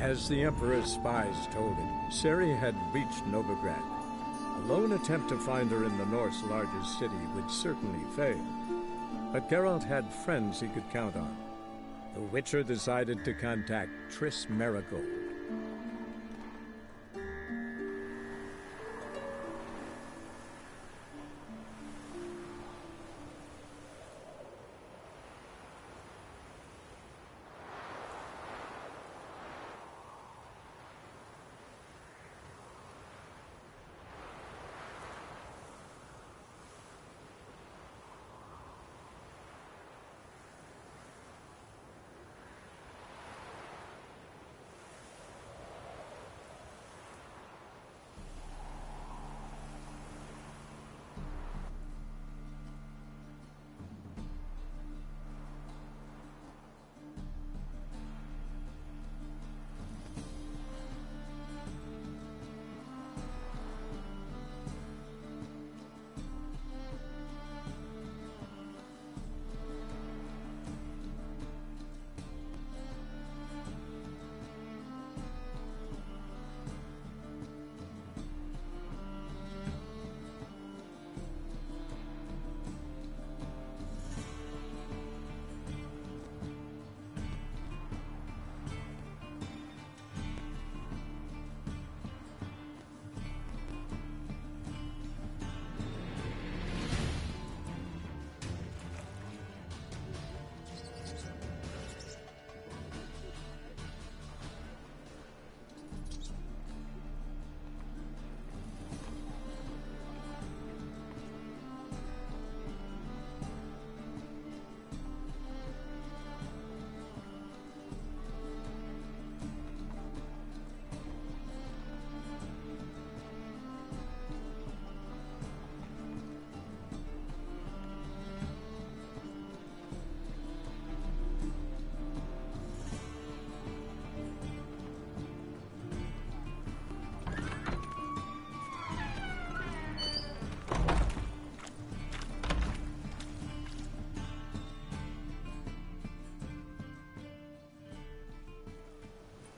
As the Emperor's spies told him, Ciri had reached Novigrad. A lone attempt to find her in the North's largest city would certainly fail. But Geralt had friends he could count on. The Witcher decided to contact Triss Merigold.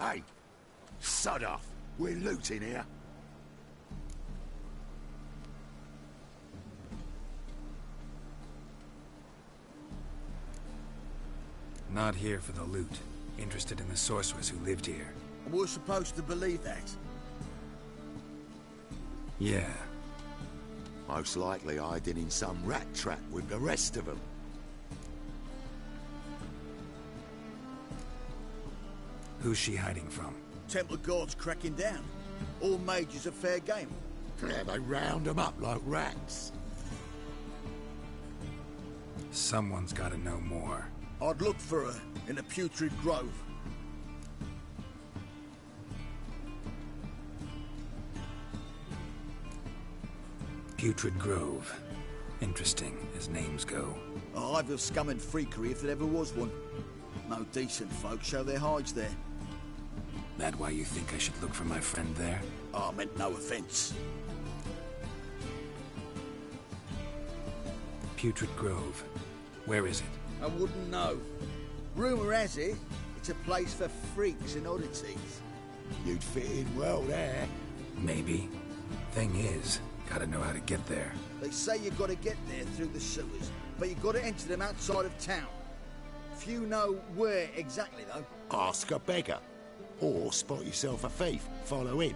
Hey, sod off. We're looting here. Not here for the loot. Interested in the sorceress who lived here. And we're supposed to believe that? Yeah. Most likely hiding in some rat trap with the rest of them. Who's she hiding from? Temple Guards cracking down. All mages are fair game. Yeah, they round them up like rats. Someone's gotta know more. I'd look for her in the Putrid Grove. Putrid Grove. Interesting, as names go. A hive of scum and freakery if there ever was one. No decent folk show their hides there. That why you think I should look for my friend there? Oh, I meant no offense. Putrid Grove. Where is it? I wouldn't know. Rumour has it, it's a place for freaks and oddities. You'd fit in well there. Maybe. Thing is, gotta know how to get there. They say you gotta get there through the sewers, but you gotta enter them outside of town. Few know where exactly, though. Ask a beggar. Or spot yourself a thief, follow him.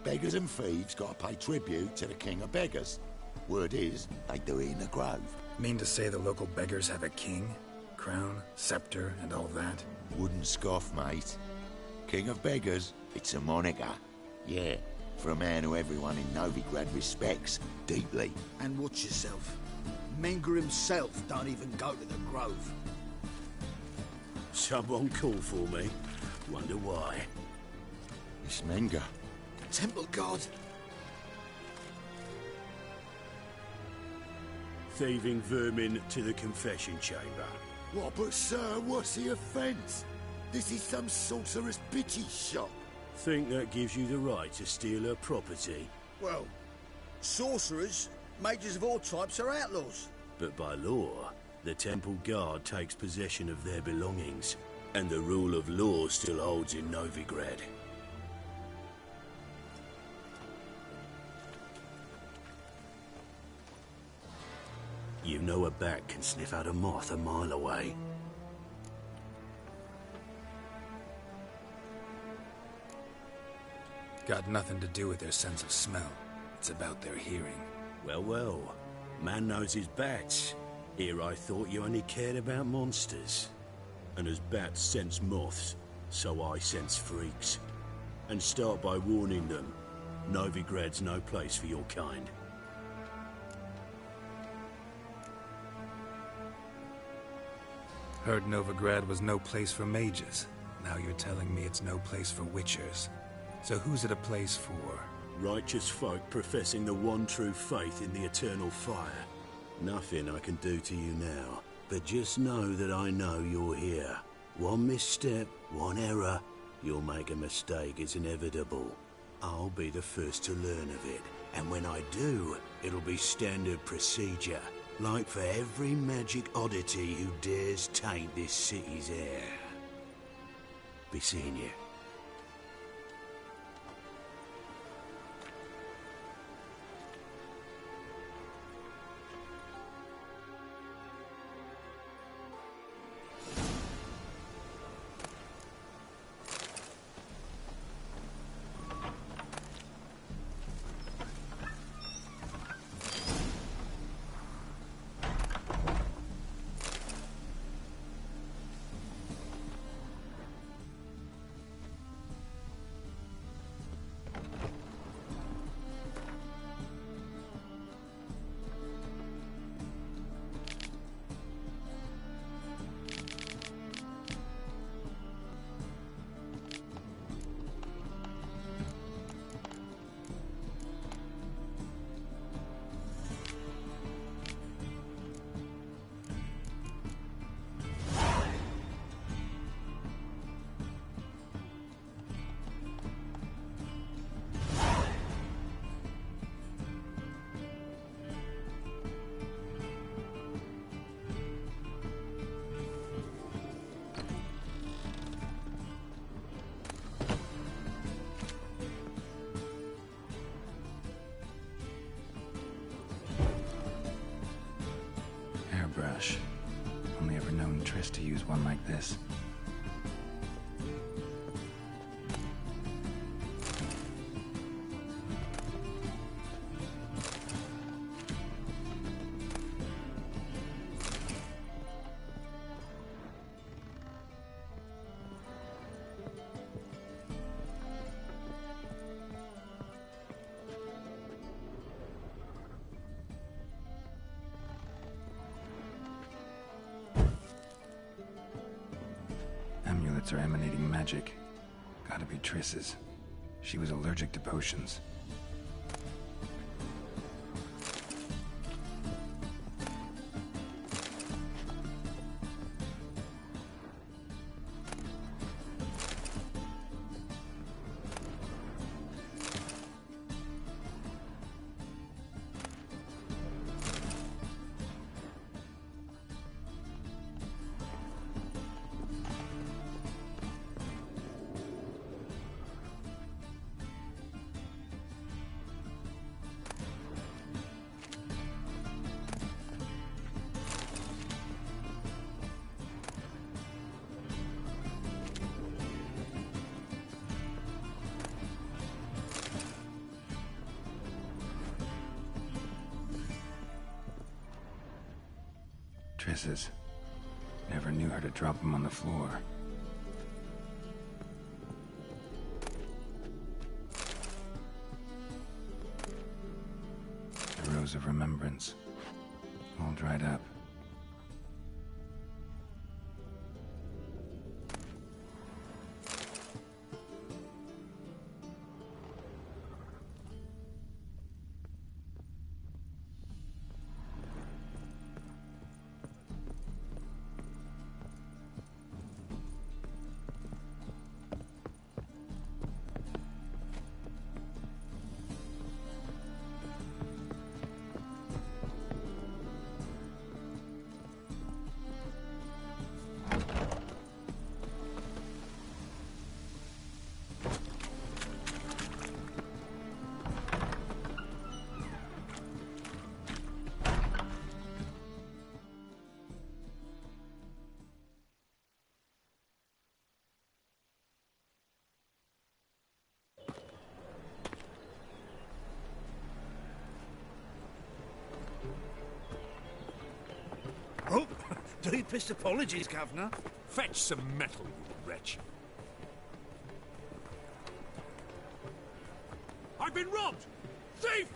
Beggars and thieves gotta pay tribute to the king of beggars. Word is, they do it in the grove. Mean to say the local beggars have a king? Crown, scepter, and all that? Wouldn't scoff, mate. King of beggars, it's a moniker. Yeah, for a man who everyone in Novigrad respects deeply. And watch yourself. Menger himself don't even go to the grove. Someone called for me. Wonder why. It's Menger. Temple Guard. Thieving vermin to the confession chamber. What, but sir, what's the offence? This is some sorcerer's bitchy shop. Think that gives you the right to steal her property? Well, sorcerers, mages of all types are outlaws. But by law, the Temple Guard takes possession of their belongings. And the rule of law still holds in Novigrad. You know a bat can sniff out a moth a mile away. Got nothing to do with their sense of smell. It's about their hearing. Well, well. Man knows his bats. Here I thought you only cared about monsters. And as bats sense moths, so I sense freaks. And start by warning them, Novigrad's no place for your kind. Heard Novigrad was no place for mages. Now you're telling me it's no place for witchers. So who's it a place for? Righteous folk professing the one true faith in the eternal fire. Nothing I can do to you now, but just know that I know you're here. One misstep, one error, you'll make a mistake, it's inevitable. I'll be the first to learn of it, and when I do, it'll be standard procedure. Like for every magic oddity who dares taint this city's air. Be seeing you. Hairbrush. Only ever known Triss to use one like this. Amulets are emanating magic. Gotta be Triss's. She was allergic to potions. Triss's. Never knew her to drop them on the floor. The Rose of Remembrance. All dried up. Deepest apologies, Governor. Fetch some metal, you wretch. I've been robbed! Thief!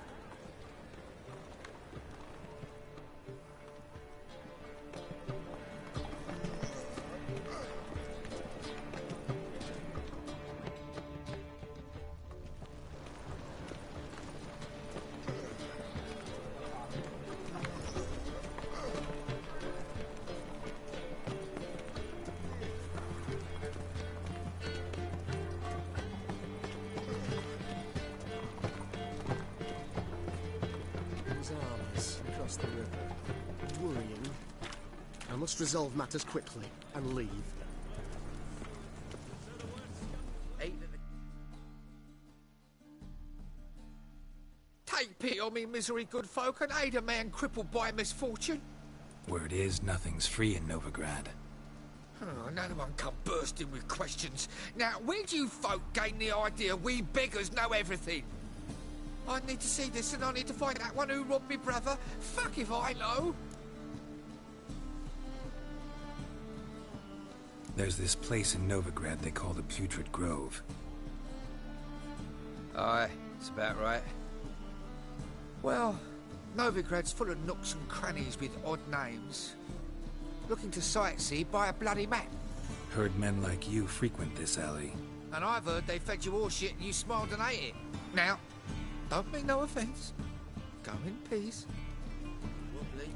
Armies across the river. Worrying. I must resolve matters quickly and leave. Take pity on me, misery, good folk, and aid a man crippled by misfortune. Word is, nothing's free in Novigrad. Oh, none one come bursting with questions. Now, where do you folk gain the idea we beggars know everything? I need to see this, and I need to find that one who robbed me brother. Fuck if I know. There's this place in Novigrad they call the Putrid Grove. Aye, it's about right. Well, Novigrad's full of nooks and crannies with odd names. Looking to sightsee, buy a bloody map. Heard men like you frequent this alley. And I've heard they fed you all shit and you smiled and ate it. Now, don't mean no offence. Go in peace. Wobbly.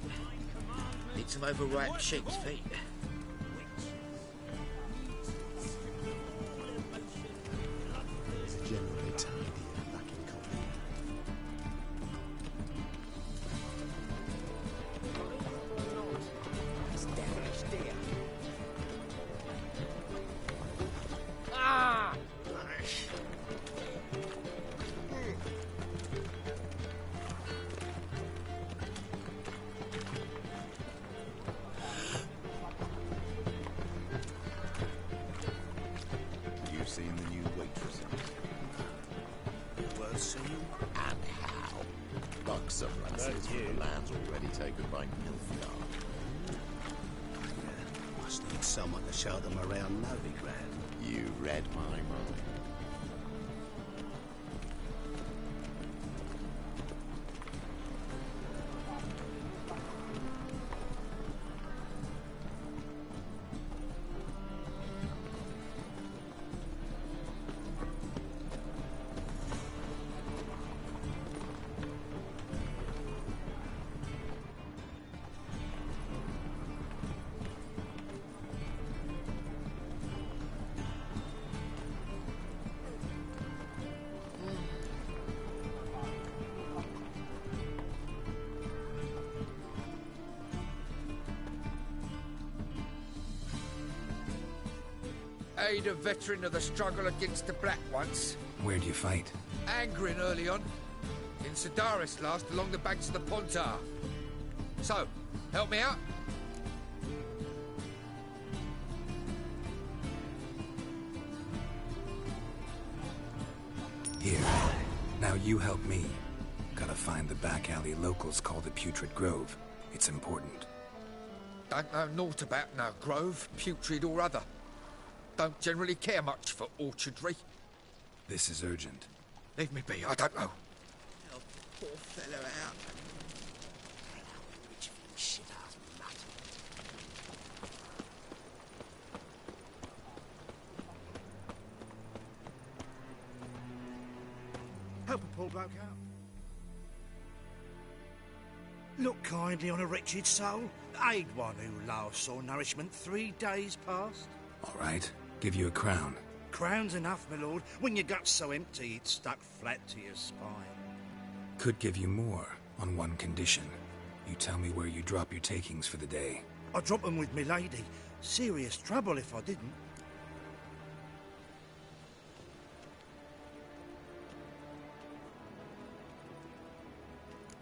Need some overripe sheep's feet. It's generally tidier back in Coventry. It's devilish dear. Ah! You've seen the new waitresses? Worth seeing. And how? Buxom lasses from the lands already taken by Nilfgaard. Must need someone to show them around Novigrad. You read my mind. Aid a veteran of the struggle against the Black once. Where'd you fight? Angering early on. In Sedaris last, along the banks of the Pontar. So, help me out? Here. Now you help me. Gotta find the back alley locals call the Putrid Grove. It's important. Don't know naught about no grove, putrid or other. Don't generally care much for orchardry. This is urgent. Leave me be, I don't know. Help the poor fellow out. Shit-ass mutt. Help a poor bloke out. Look kindly on a wretched soul. Aid one who last saw nourishment 3 days past. All right. Give you a crown. Crown's enough, my lord, when your gut's so empty it's stuck flat to your spine. Could give you more, on one condition. You tell me where you drop your takings for the day. I'd drop them with me lady. Serious trouble if I didn't.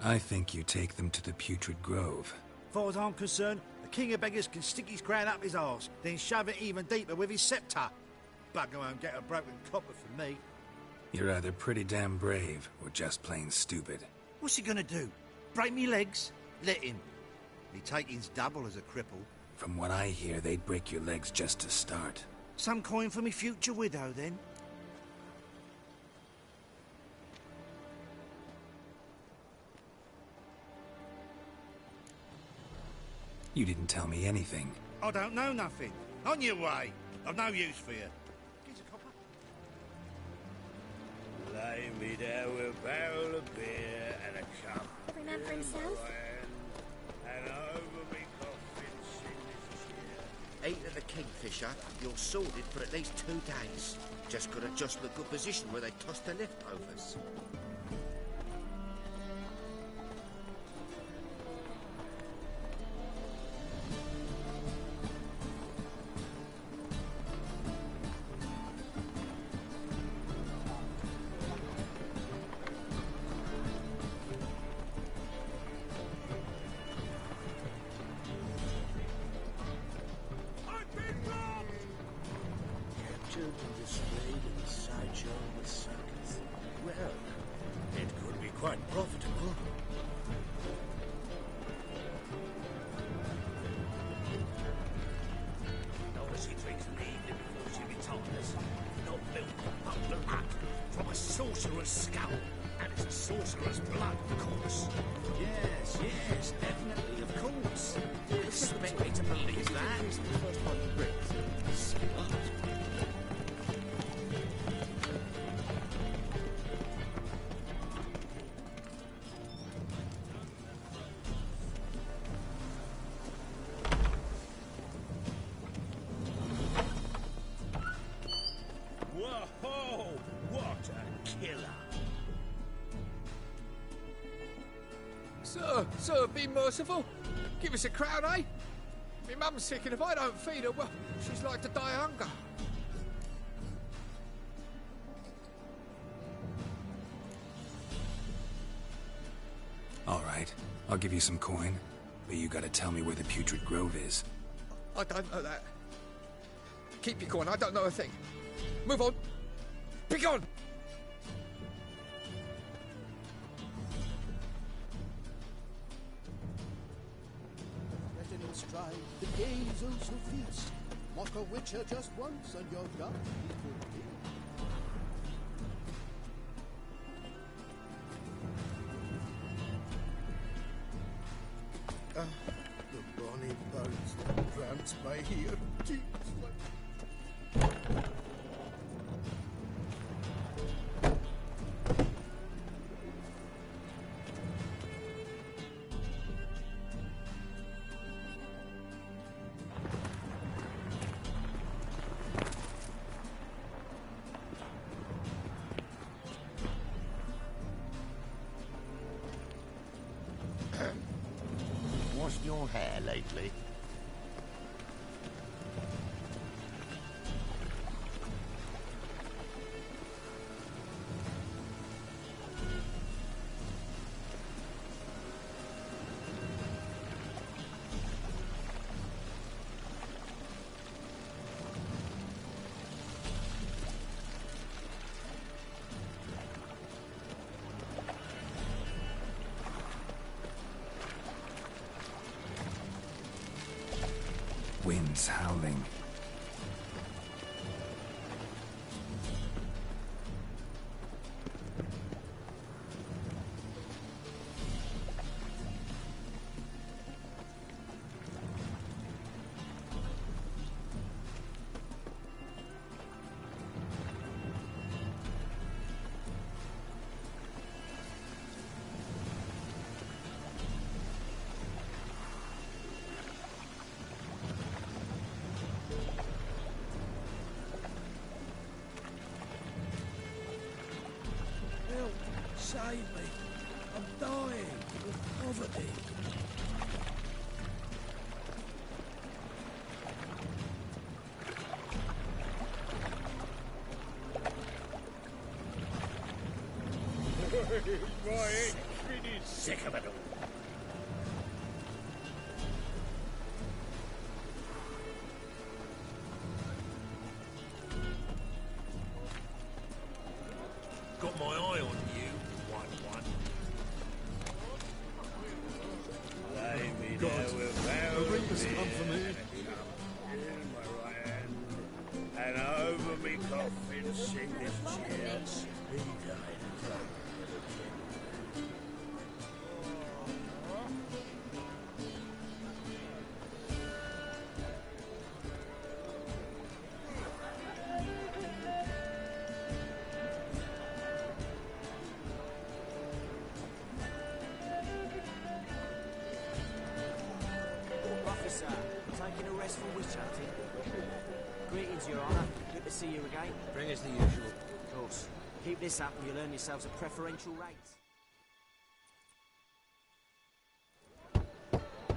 I think you take them to the Putrid Grove. Far as I'm concerned, the king of beggars can stick his crown up his arse, then shove it even deeper with his sceptre. Bugger won't get a broken copper from me. You're either pretty damn brave, or just plain stupid. What's he gonna do? Break me legs? Let him. Me taking's double as a cripple. From what I hear, they'd break your legs just to start. Some coin for me future widow, then? You didn't tell me anything. I don't know nothing. On your way. I've no use for you. Get a copper. Lay me down with a barrel of beer and a cup. Every man for himself? And over me coffin sing this cheer. Eat at the Kingfisher, you're sorted for at least 2 days. Just gotta jostle a good position where they toss the leftovers. And displayed in the sideshow of the circus. Well, it could be quite profitable. Notice she drinks in the evening before she retires. Not built up blood from a sorcerer's skull. And it's a sorcerer's blood, of course. Yes, yes, definitely, of course. You expect me to believe that? Smart. Whoa! What a killer! Sir, be merciful. Give us a crown, eh? My mum's sick, and if I don't feed her, well, she's like to die of hunger. All right, I'll give you some coin, but you gotta tell me where the Putrid Grove is. I don't know that. Keep your coin, I don't know a thing. Move on. Be gone! Let in stride, the gaze oh so fierce. Mock a witcher just once, and you're gone. The bonny birds that prance by here, teach like... Washed your hair lately? Wind's howling. Save me. I'm dying of poverty. My head is sick of it all. Got my eye on you, one. Lay me down with The ring has come for me. sir. Taking a rest from witch hunting. Greetings, Your Honour. Good to see you again. Bring us the usual. Of course. Keep this up and you'll earn yourselves a preferential rate.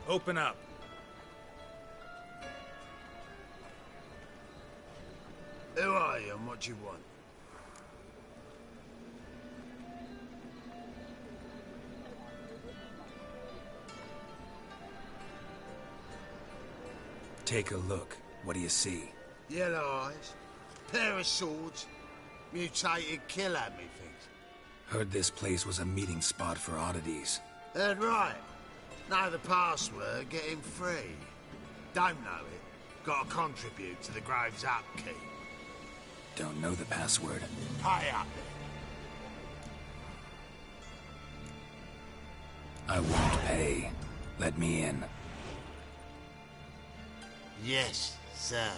Open up. Who are you and what do you want? Take a look. What do you see? Yellow eyes, pair of swords, mutated killer, methinks. Heard this place was a meeting spot for oddities. Heard right. Know the password, get him free. Don't know it, gotta contribute to the Grove's upkeep. Don't know the password. Pay up. I won't pay. Let me in. Yes, sir.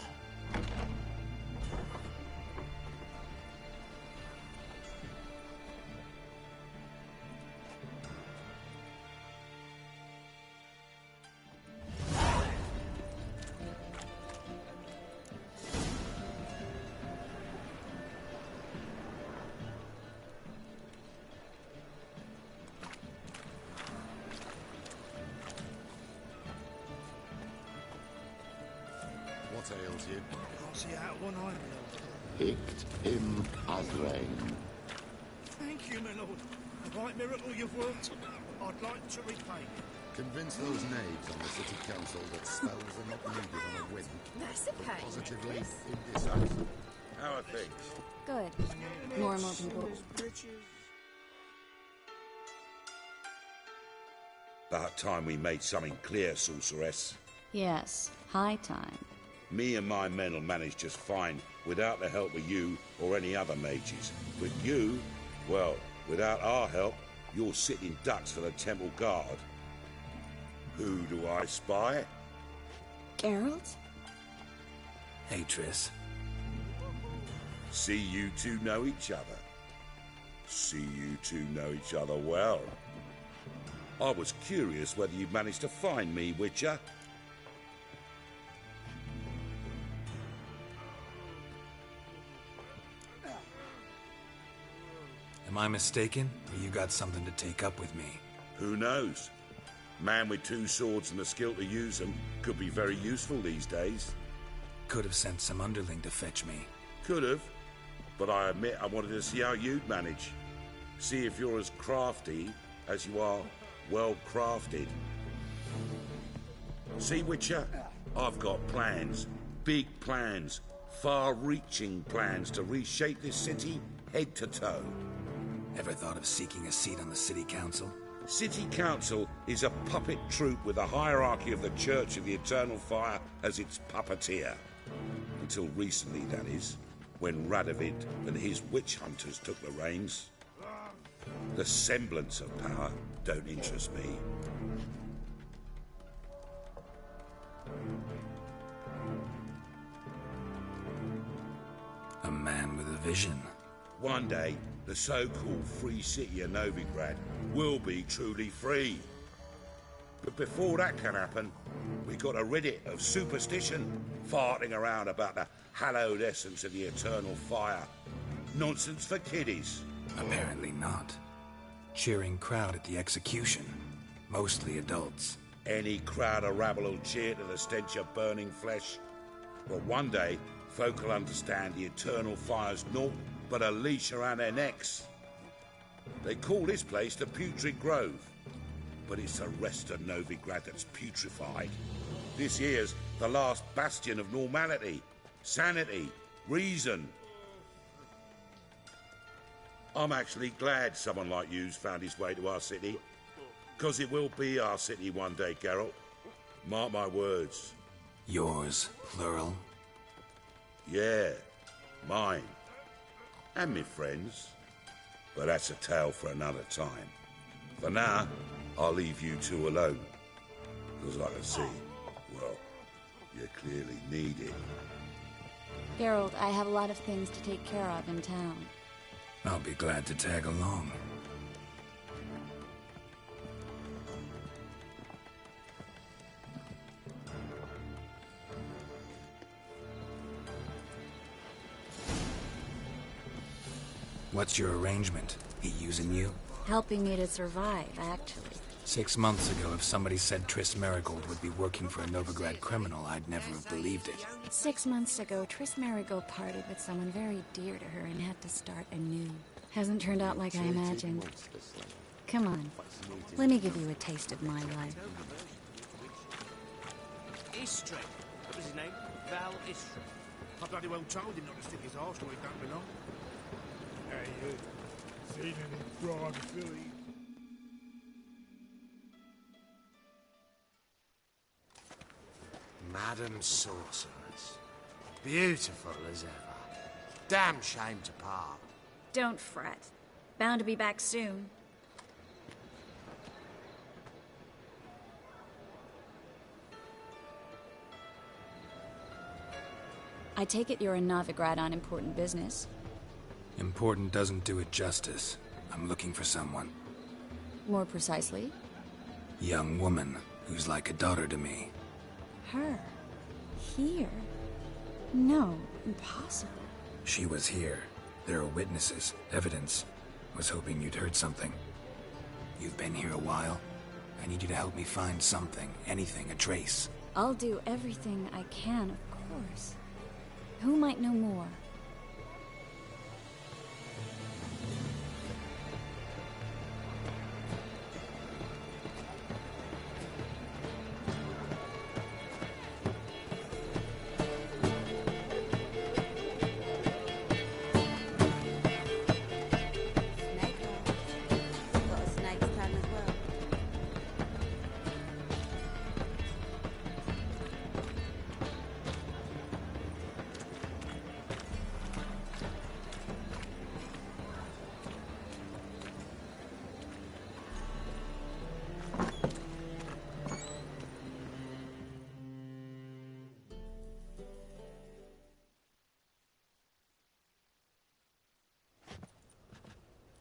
What ails you? Can't see out of one eye, my lord. Picked him as rain. Thank you, my lord. The right miracle you've worked, I'd like to repay. Convince those knaves on the city council that spells are not needed on a whim. That's a But pain. positively indecisive. How are things? Good. Normal people. About time we made something clear, sorceress. Yes, high time. Me and my men will manage just fine without the help of you or any other mages. With you, well, without our help, you're sitting ducks for the temple guard. Who do I spy? Geralt? Hey, Triss. See you two know each other. See you two know each other well. I was curious whether you'd managed to find me, Witcher. Am I mistaken, or you got something to take up with me? Who knows? Man with two swords and the skill to use them could be very useful these days. Could have sent some underling to fetch me. Could have, but I admit I wanted to see how you'd manage. See if you're as crafty as you are well crafted. See, Witcher, I've got plans, big plans, far-reaching plans to reshape this city head to toe. Ever thought of seeking a seat on the city council? City Council is a puppet troupe with a hierarchy of the Church of the Eternal Fire as its puppeteer. Until recently, that is, when Radovid and his witch hunters took the reins. The semblance of power don't interest me. A man with a vision. One day, the so-called free city of Novigrad will be truly free. But before that can happen, we got to rid it of superstition, farting around about the hallowed essence of the eternal fire. Nonsense for kiddies. Apparently not. Cheering crowd at the execution. Mostly adults. Any crowd or rabble will cheer to the stench of burning flesh. But one day, folk will understand the eternal fire's naught but a leash around their necks. They call this place the Putrid Grove, but it's the rest of Novigrad that's putrefied. This here's the last bastion of normality, sanity, reason. I'm actually glad someone like you's found his way to our city, because it will be our city one day, Geralt. Mark my words. Yours, plural? Yeah, mine. And me friends. But that's a tale for another time. For now, I'll leave you two alone. Because I can see, well, you clearly need it. Geralt, I have a lot of things to take care of in town. I'll be glad to tag along. What's your arrangement? He using you? Helping me to survive, actually. 6 months ago, if somebody said Triss Merigold would be working for a Novigrad criminal, I'd never have believed it. 6 months ago, Triss Merigold parted with someone very dear to her and had to start anew. Hasn't turned out like I imagined. Come on, let me give you a taste of my life. Istri. What was his name? Val Istri. I bloody well told him not to stick his arse where he don't belong. Hey, you seen any frog Philly? Madam Sorceress. Beautiful as ever. Damn shame to part. Don't fret. Bound to be back soon. I take it you're in Novigrad on important business. Important doesn't do it justice. I'm looking for someone. More precisely? Young woman who's like a daughter to me. Her? Here? No, impossible. She was here. There are witnesses, evidence. Was hoping you'd heard something. You've been here a while. I need you to help me find something, anything, a trace. I'll do everything I can, of course. Who might know more?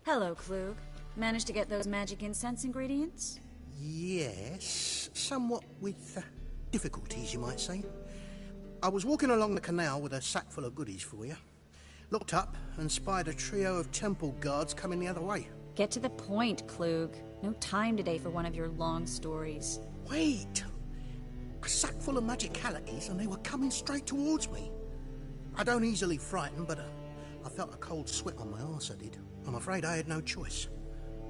Hello, Klug. Managed to get those magic incense ingredients? Yes, somewhat with difficulties, you might say. I was walking along the canal with a sack full of goodies for you. Looked up and spied a trio of temple guards coming the other way. Get to the point, Klug. No time today for one of your long stories. Wait! A sack full of magicalities and they were coming straight towards me. I don't easily frighten, but I felt a cold sweat on my arse, I did. I'm afraid I had no choice.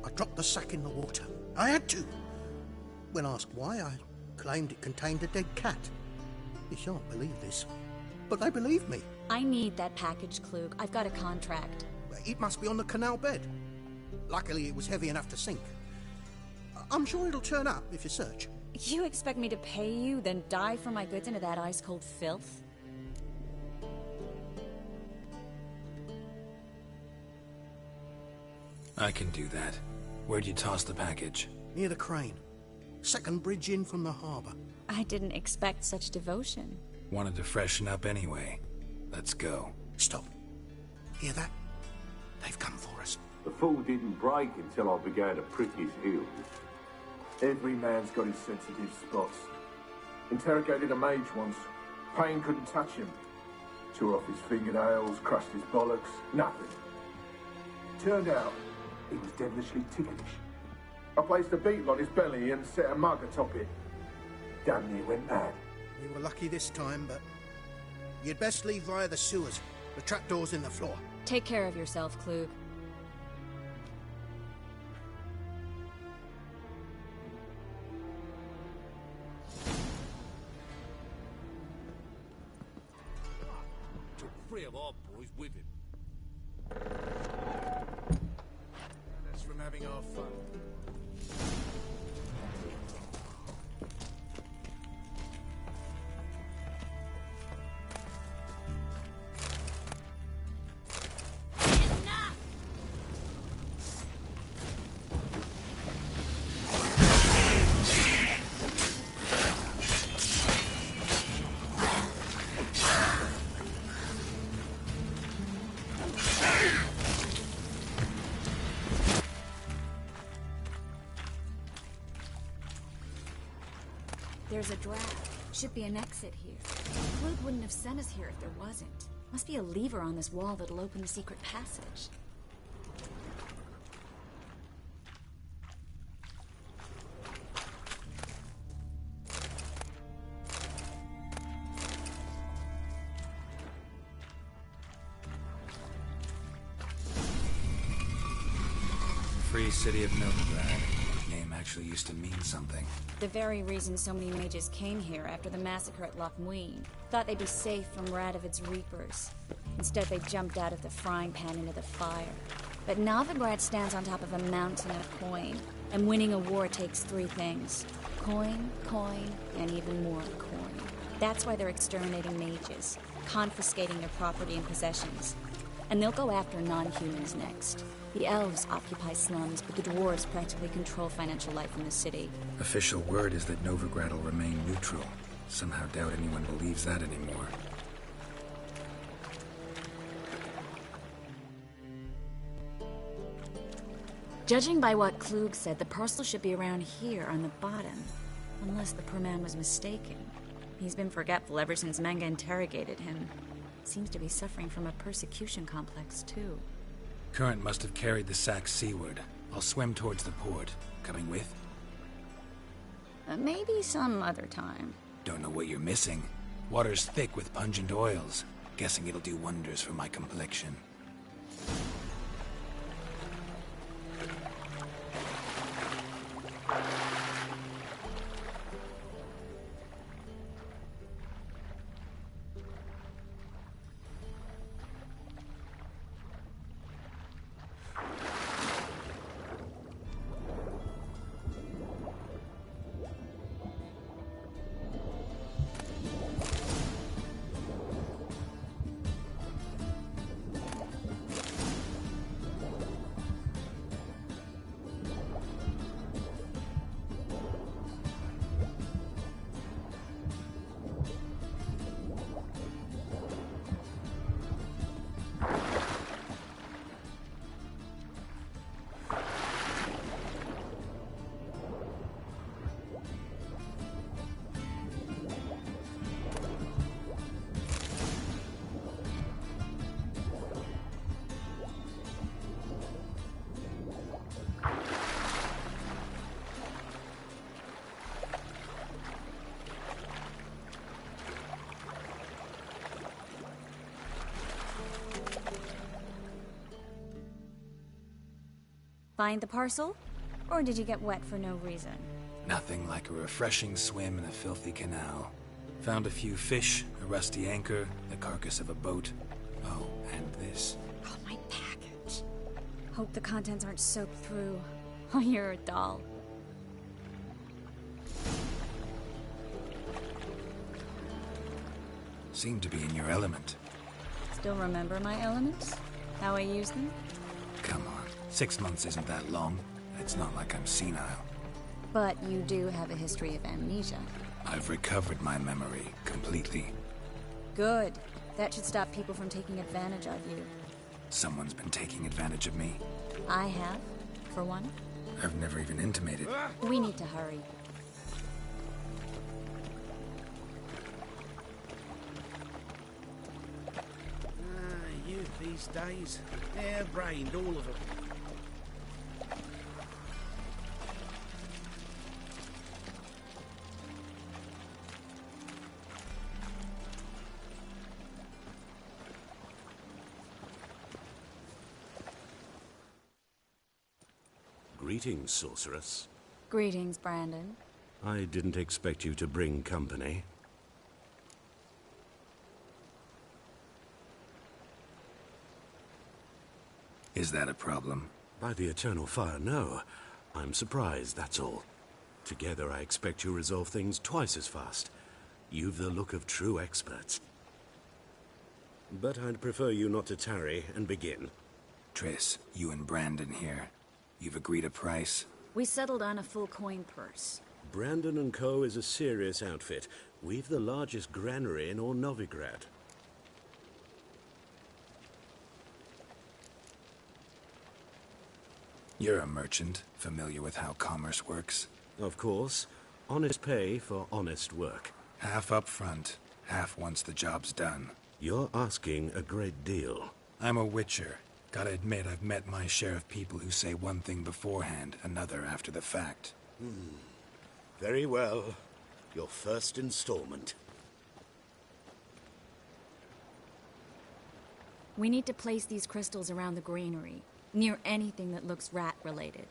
I dropped the sack in the water. I had to. When asked why, I claimed it contained a dead cat. You shan't believe this, but they believed me. I need that package, Klug. I've got a contract. It must be on the canal bed. Luckily, it was heavy enough to sink. I'm sure it'll turn up if you search. You expect me to pay you, then dive for my goods into that ice-cold filth? I can do that. Where'd you toss the package? Near the crane. Second bridge in from the harbour. I didn't expect such devotion. Wanted to freshen up anyway. Let's go. Stop. Hear that? They've come for us. The fall didn't break until I began to prick his heels. Every man's got his sensitive spots. Interrogated a mage once. Pain couldn't touch him. Tore off his fingernails, crushed his bollocks, nothing. Turned out, he was devilishly ticklish. I placed a beetle on his belly and set a mug atop it. Damn near went mad. You were lucky this time, but you'd best leave via the sewers. The trapdoor's in the floor. Take care of yourself, Klug. Took 3 of our boys with him. That's from having our fun. There's a draft. Should be an exit here. Klug wouldn't have sent us here if there wasn't. Must be a lever on this wall that'll open the secret passage. free city of Novigrad. Name actually used to mean something. The very reason so many mages came here after the massacre at Loch Muin. Thought they'd be safe from Radovid's reapers. Instead, they jumped out of the frying pan into the fire. But Novigrad stands on top of a mountain of coin. And winning a war takes three things. Coin, coin, and even more coin. That's why they're exterminating mages, confiscating their property and possessions. And they'll go after non-humans next. The elves occupy slums, but the dwarves practically control financial life in the city. Official word is that Novigrad will remain neutral. Somehow doubt anyone believes that anymore. Judging by what Klug said, the parcel should be around here on the bottom. Unless the poor man was mistaken. He's been forgetful ever since Manga interrogated him. Seems to be suffering from a persecution complex, too. Current must have carried the sack seaward. I'll swim towards the port. Coming with? Maybe some other time. Don't know what you're missing. Water's thick with pungent oils. Guessing it'll do wonders for my complexion. Find the parcel? Or did you get wet for no reason? Nothing like a refreshing swim in a filthy canal. Found a few fish, a rusty anchor, the carcass of a boat. Oh, and this. Oh, my package. Hope the contents aren't soaked through. Oh, you're a doll. Seem to be in your element. Still remember my elements? How I use them? Come on. 6 months isn't that long. It's not like I'm senile. But you do have a history of amnesia. I've recovered my memory completely. Good. That should stop people from taking advantage of you. Someone's been taking advantage of me. I have, for one. I've never even intimated. We need to hurry. Youth these days. Hair-brained, all of them. Greetings, sorceress. Greetings, Brandon. I didn't expect you to bring company. Is that a problem? By the eternal fire, no. I'm surprised, that's all. Together, I expect you resolve things twice as fast. You've the look of true experts. But I'd prefer you not to tarry and begin. Triss, you and Brandon here. You've agreed a price? We settled on a full coin purse. Brandon & Co. is a serious outfit. We've the largest granary in all Novigrad. You're a merchant, familiar with how commerce works? Of course. Honest pay for honest work. Half up front, half once the job's done. You're asking a great deal. I'm a witcher. Gotta admit, I've met my share of people who say one thing beforehand, another after the fact. Very well. Your first installment. We need to place these crystals around the granary, near anything that looks rat-related.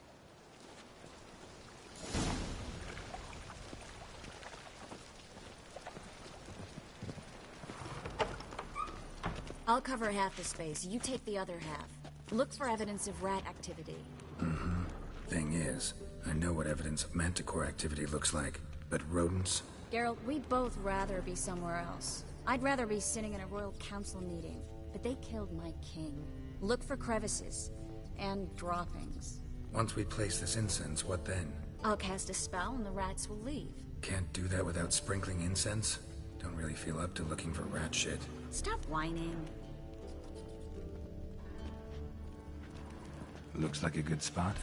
I'll cover half the space. You take the other half. Look for evidence of rat activity. Mm-hmm. Thing is, I know what evidence of manticore activity looks like, but rodents? Geralt, we'd both rather be somewhere else. I'd rather be sitting in a royal council meeting, but they killed my king. Look for crevices and droppings. Once we place this incense, what then? I'll cast a spell and the rats will leave. Can't do that without sprinkling incense? Don't really feel up to looking for rat shit. Stop whining. Looks like a good spot.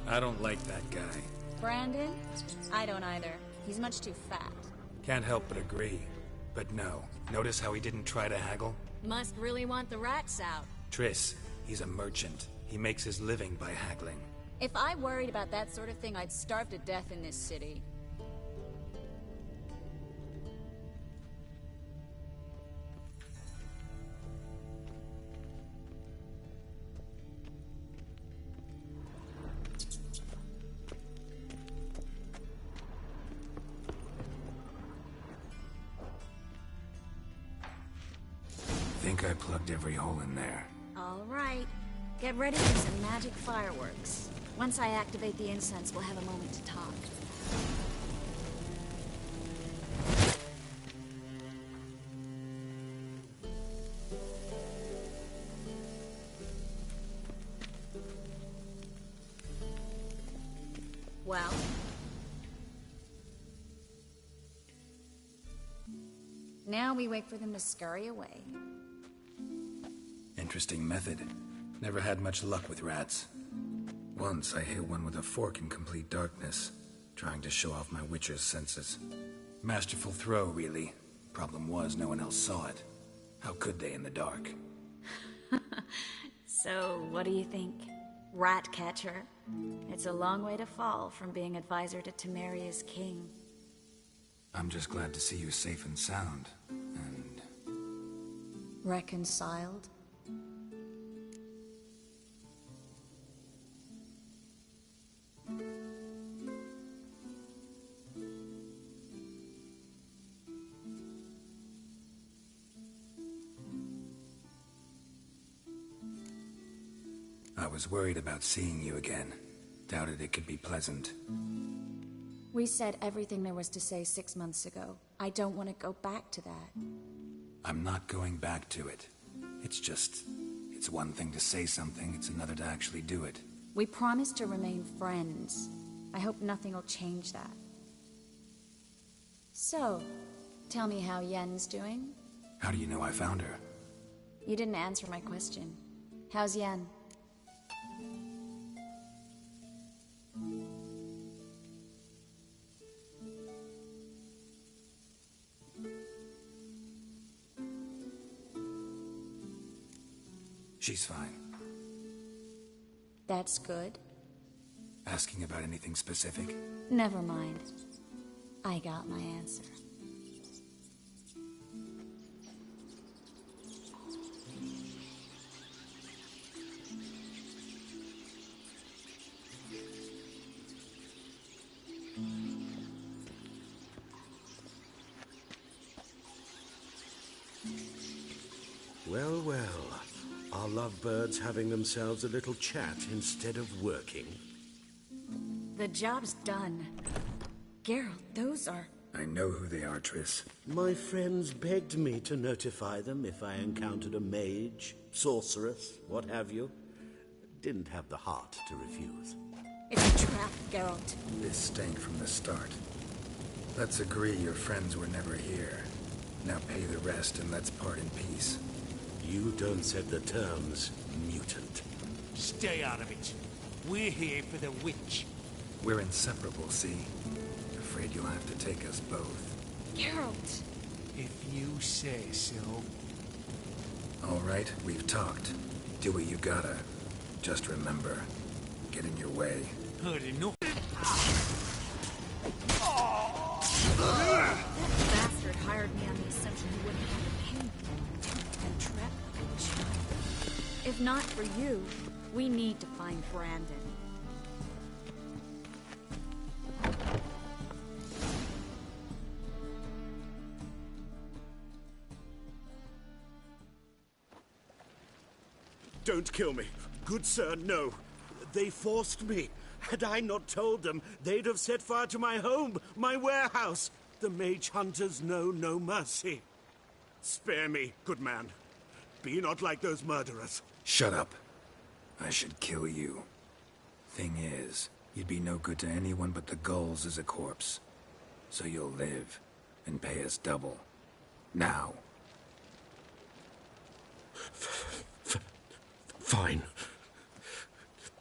I don't like that guy. Brandon? I don't either. He's much too fat. Can't help but agree. But no. Notice how he didn't try to haggle? Must really want the rats out. Triss, he's a merchant. He makes his living by haggling. If I worried about that sort of thing, I'd starve to death in this city. Think I plugged every hole in there. All right. Get ready for some magic fireworks. Once I activate the incense, we'll have a moment to talk. Well? Now we wait for them to scurry away. Interesting method. Never had much luck with rats. Once I hit one with a fork in complete darkness, trying to show off my witcher's senses. Masterful throw, really. Problem was, no one else saw it. How could they in the dark? So, what do you think? Rat catcher? It's a long way to fall from being advisor to Temeria's king. I'm just glad to see you safe and sound. And... reconciled? I was worried about seeing you again. Doubted it could be pleasant. We said everything there was to say 6 months ago. I don't want to go back to that. I'm not going back to it. It's one thing to say something, it's another to actually do it. We promised to remain friends. I hope nothing will change that. So, tell me how Yen's doing? How do you know I found her? You didn't answer my question. How's Yen? She's fine. That's good. Asking about anything specific? Never mind. I got my answer. Well, well. Are lovebirds having themselves a little chat instead of working? The job's done. Geralt, those are... I know who they are, Triss. My friends begged me to notify them if I encountered a mage, sorceress, what have you. Didn't have the heart to refuse. It's a trap, Geralt. This stank from the start. Let's agree your friends were never here. Now pay the rest and let's part in peace. You don't set the terms, mutant. Stay out of it. We're here for the witch. We're inseparable, see? Afraid you'll have to take us both. Geralt! If you say so. All right, we've talked. Do what you gotta. Just remember, get in your way. Heard enough. That bastard hired me on the assumption he wouldn't have to pay me. And trapped like a child. If not for you, we need to find Brandon. Don't kill me. Good sir, no. They forced me. Had I not told them, they'd have set fire to my home, my warehouse. The mage hunters know no mercy. Spare me, good man. Be not like those murderers. Shut up. I should kill you. Thing is, you'd be no good to anyone but the gulls as a corpse. So you'll live, and pay us double. Now. Fine.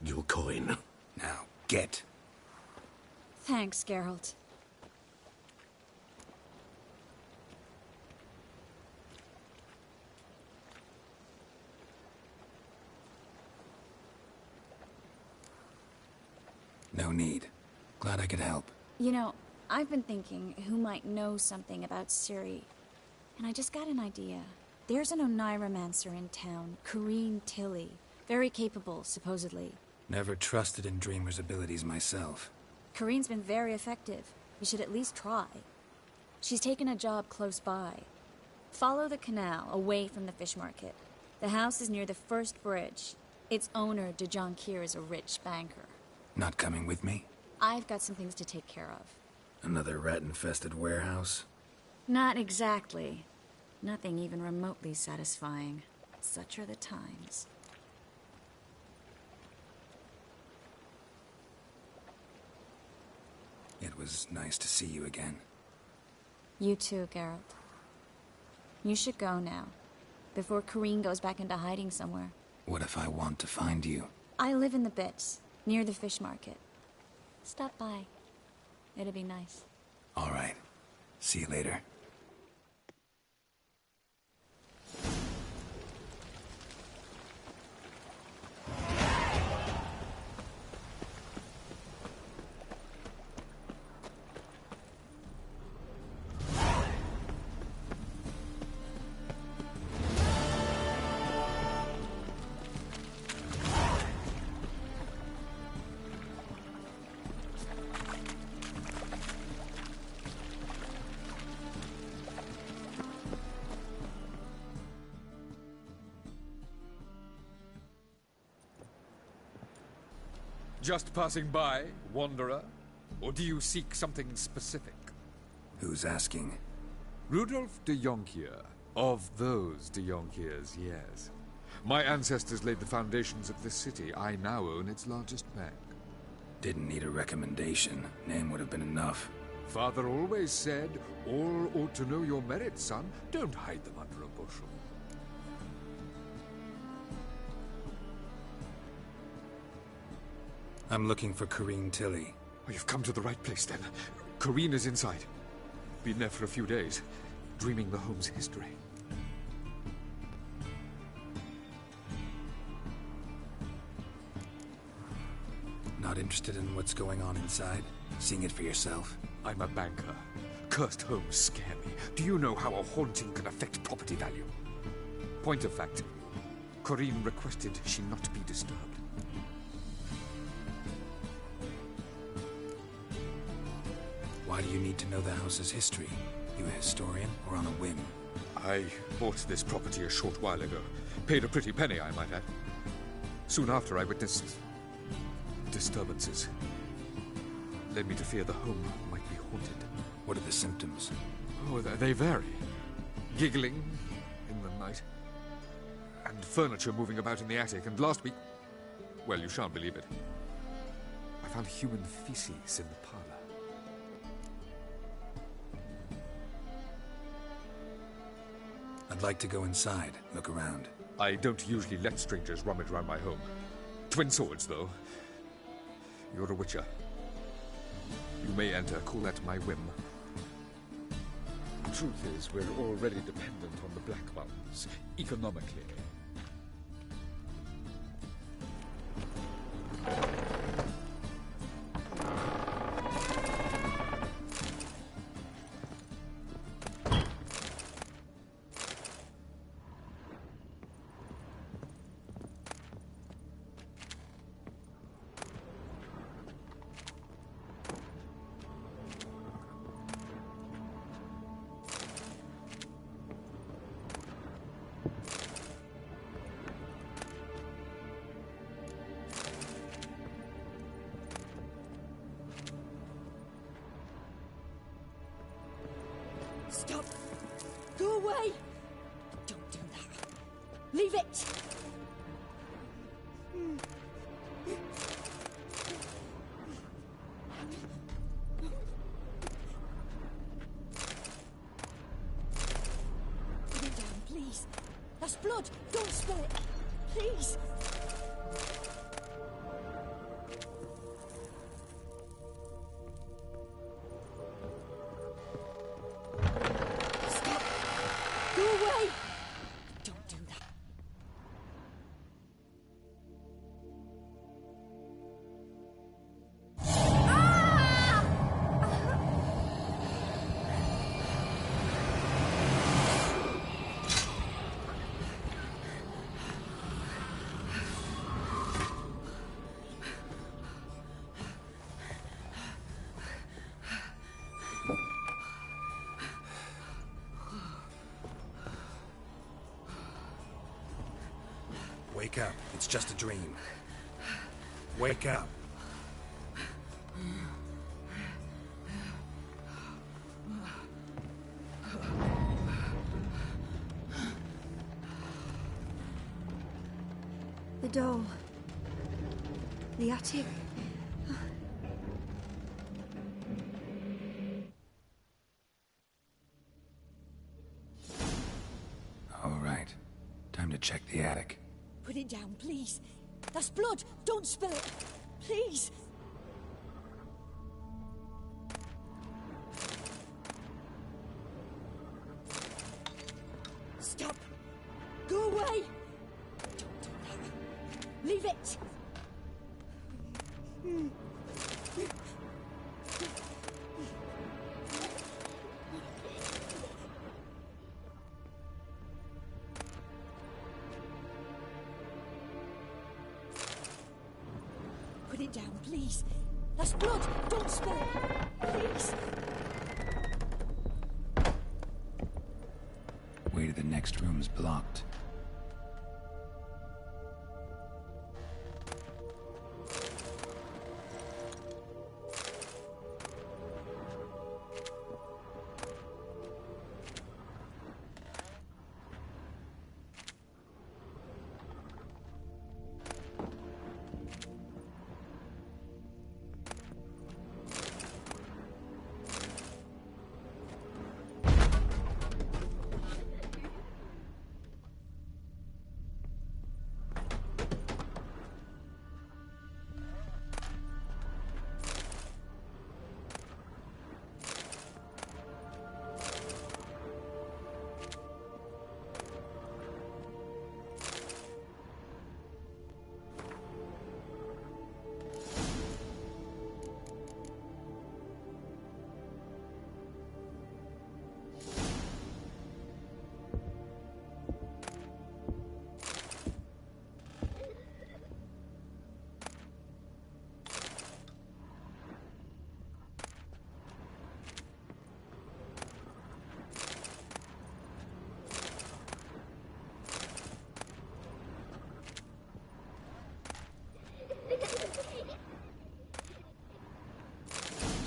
Your coin. Now, get. Thanks, Geralt. No need. Glad I could help. You know, I've been thinking who might know something about Ciri. And I just got an idea. There's an Oneiromancer in town, Corrine Tilly. Very capable, supposedly. Never trusted in Dreamer's abilities myself. Corrine's been very effective. You should at least try. She's taken a job close by. Follow the canal, away from the fish market. The house is near the first bridge. Its owner, de Jonquier, is a rich banker. Not coming with me? I've got some things to take care of. Another rat-infested warehouse? Not exactly. Nothing even remotely satisfying. Such are the times. It was nice to see you again. You too, Geralt. You should go now, before Corrine goes back into hiding somewhere. What if I want to find you? I live in the Bits, near the fish market. Stop by. It'd be nice. All right. See you later. Just passing by, wanderer? Or do you seek something specific? Who's asking? Rudolf de Jonquier. Of those de Jonquiers, yes. My ancestors laid the foundations of this city. I now own its largest bank. Didn't need a recommendation. Name would have been enough. Father always said, all ought to know your merits, son. Don't hide them under a bushel. I'm looking for Corrine Tilly. Oh, you've come to the right place, then. Corrine is inside. Been there for a few days, dreaming the home's history. Not interested in what's going on inside? Seeing it for yourself? I'm a banker. Cursed homes scare me. Do you know how a haunting can affect property value? Point of fact, Corrine requested she not be disturbed. Why do you need to know the house's history? You a historian, or on a whim? I bought this property a short while ago. Paid a pretty penny, I might add. Soon after, I witnessed disturbances. Led me to fear the home might be haunted. What are the symptoms? Oh, they vary. Giggling in the night. And furniture moving about in the attic. And last week... well, you shan't believe it. I found human feces in the parlor. I'd like to go inside, look around. I don't usually let strangers rummage around my home. Twin swords, though. You're a witcher. You may enter, call that my whim. The truth is, we're already dependent on the Black Ones, economically. Stop! Go away! Don't do that. Leave it! Put it down, please. That's blood. Don't spill it. Please. Stop. Go away. Don't do that. Wake up. It's just a dream. Wake up. The doll. The attic. All right. Time to check the attic. Put it down, please. That's blood. Don't spill it. Please. Stop. Go away. Don't do that. Leave it. Put it down, please. That's blood. Don't spill it. Please. Way to the next room's blocked.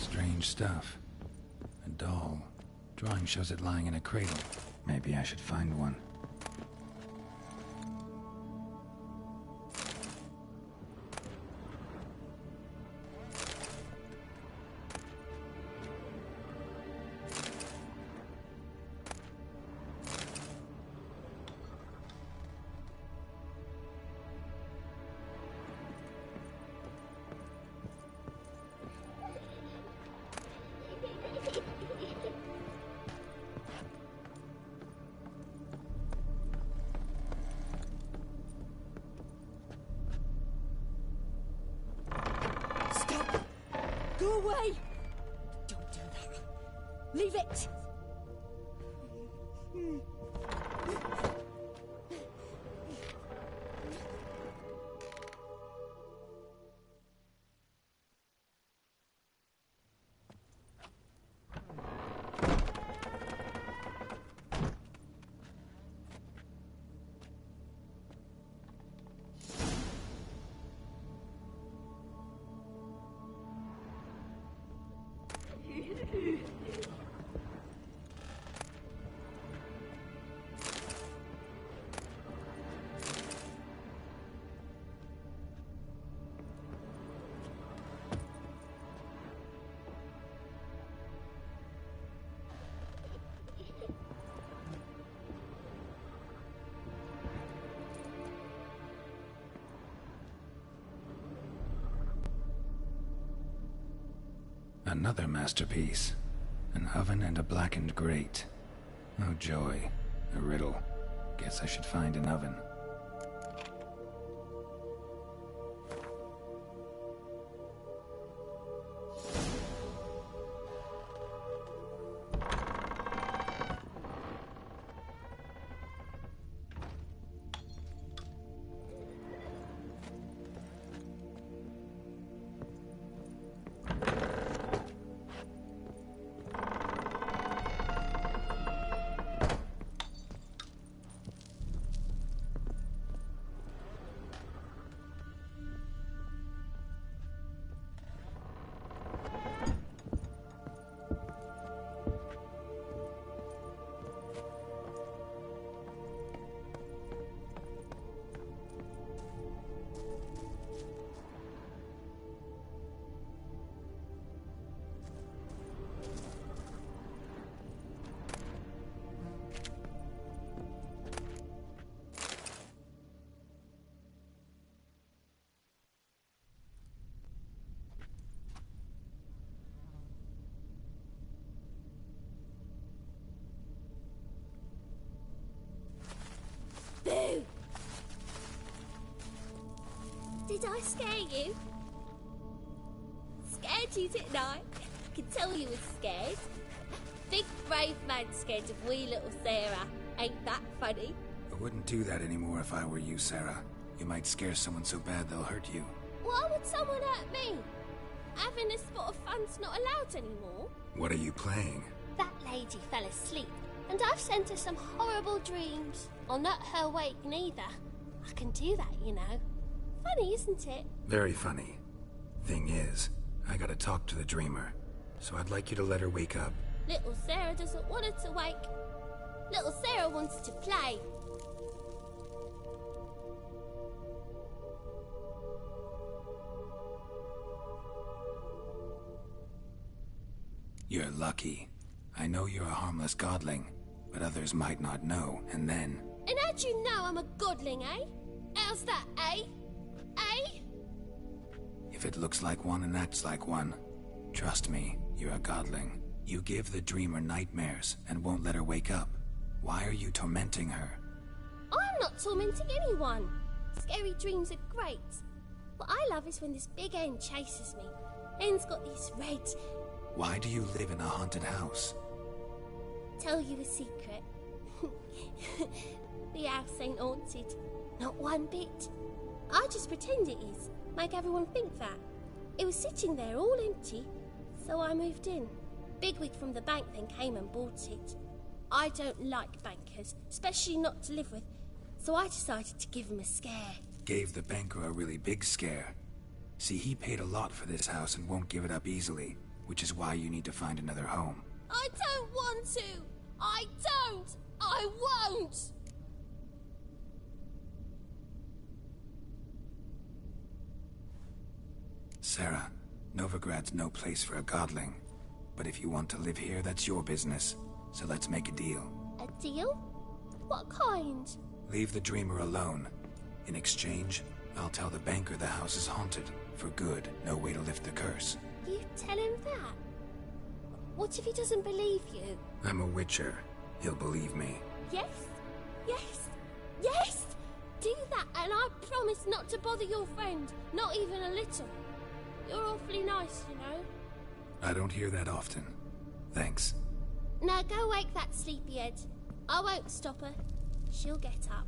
Strange stuff. A doll. Drawing shows it lying in a cradle. Maybe I should find one. Go away! Don't do that. Leave it! Another masterpiece. An oven and a blackened grate. Oh joy. A riddle. Guess I should find an oven. Boo! Did I scare you? Scared you, didn't I? I could tell you was scared. Big brave man scared of wee little Sarah. Ain't that funny? I wouldn't do that anymore if I were you, Sarah. You might scare someone so bad they'll hurt you. Why would someone hurt me? Having a spot of fun's not allowed anymore. What are you playing? That lady fell asleep, and I've sent her some horrible dreams. I'll not her wake neither. I can do that, you know. Funny, isn't it? Very funny. Thing is, I gotta talk to the dreamer, so I'd like you to let her wake up. Little Sarah doesn't want her to wake. Little Sarah wants to play. You're lucky. I know you're a harmless godling, but others might not know, and then... And how'd you know I'm a godling, eh? How's that, eh? Eh? If it looks like one and acts like one, trust me, you're a godling. You give the dreamer nightmares and won't let her wake up. Why are you tormenting her? I'm not tormenting anyone. Scary dreams are great. What I love is when this big hen chases me. Hen's got these red... Why do you live in a haunted house? Tell you a secret. The house ain't haunted. Not one bit. I just pretend it is. Make everyone think that. It was sitting there all empty, so I moved in. Bigwig from the bank then came and bought it. I don't like bankers, especially not to live with, so I decided to give him a scare. Gave the banker a really big scare. See, he paid a lot for this house and won't give it up easily, which is why you need to find another home. I don't want to! I don't! I won't! Sarah, Novigrad's no place for a godling. But if you want to live here, that's your business. So let's make a deal. A deal? What kind? Leave the dreamer alone. In exchange, I'll tell the banker the house is haunted. For good, no way to lift the curse. You tell him that? What if he doesn't believe you? I'm a witcher. He'll believe me. Yes? Yes? Yes! Do that and I promise not to bother your friend. Not even a little. You're awfully nice, you know. I don't hear that often. Thanks. Now go wake that sleepyhead. I won't stop her. She'll get up.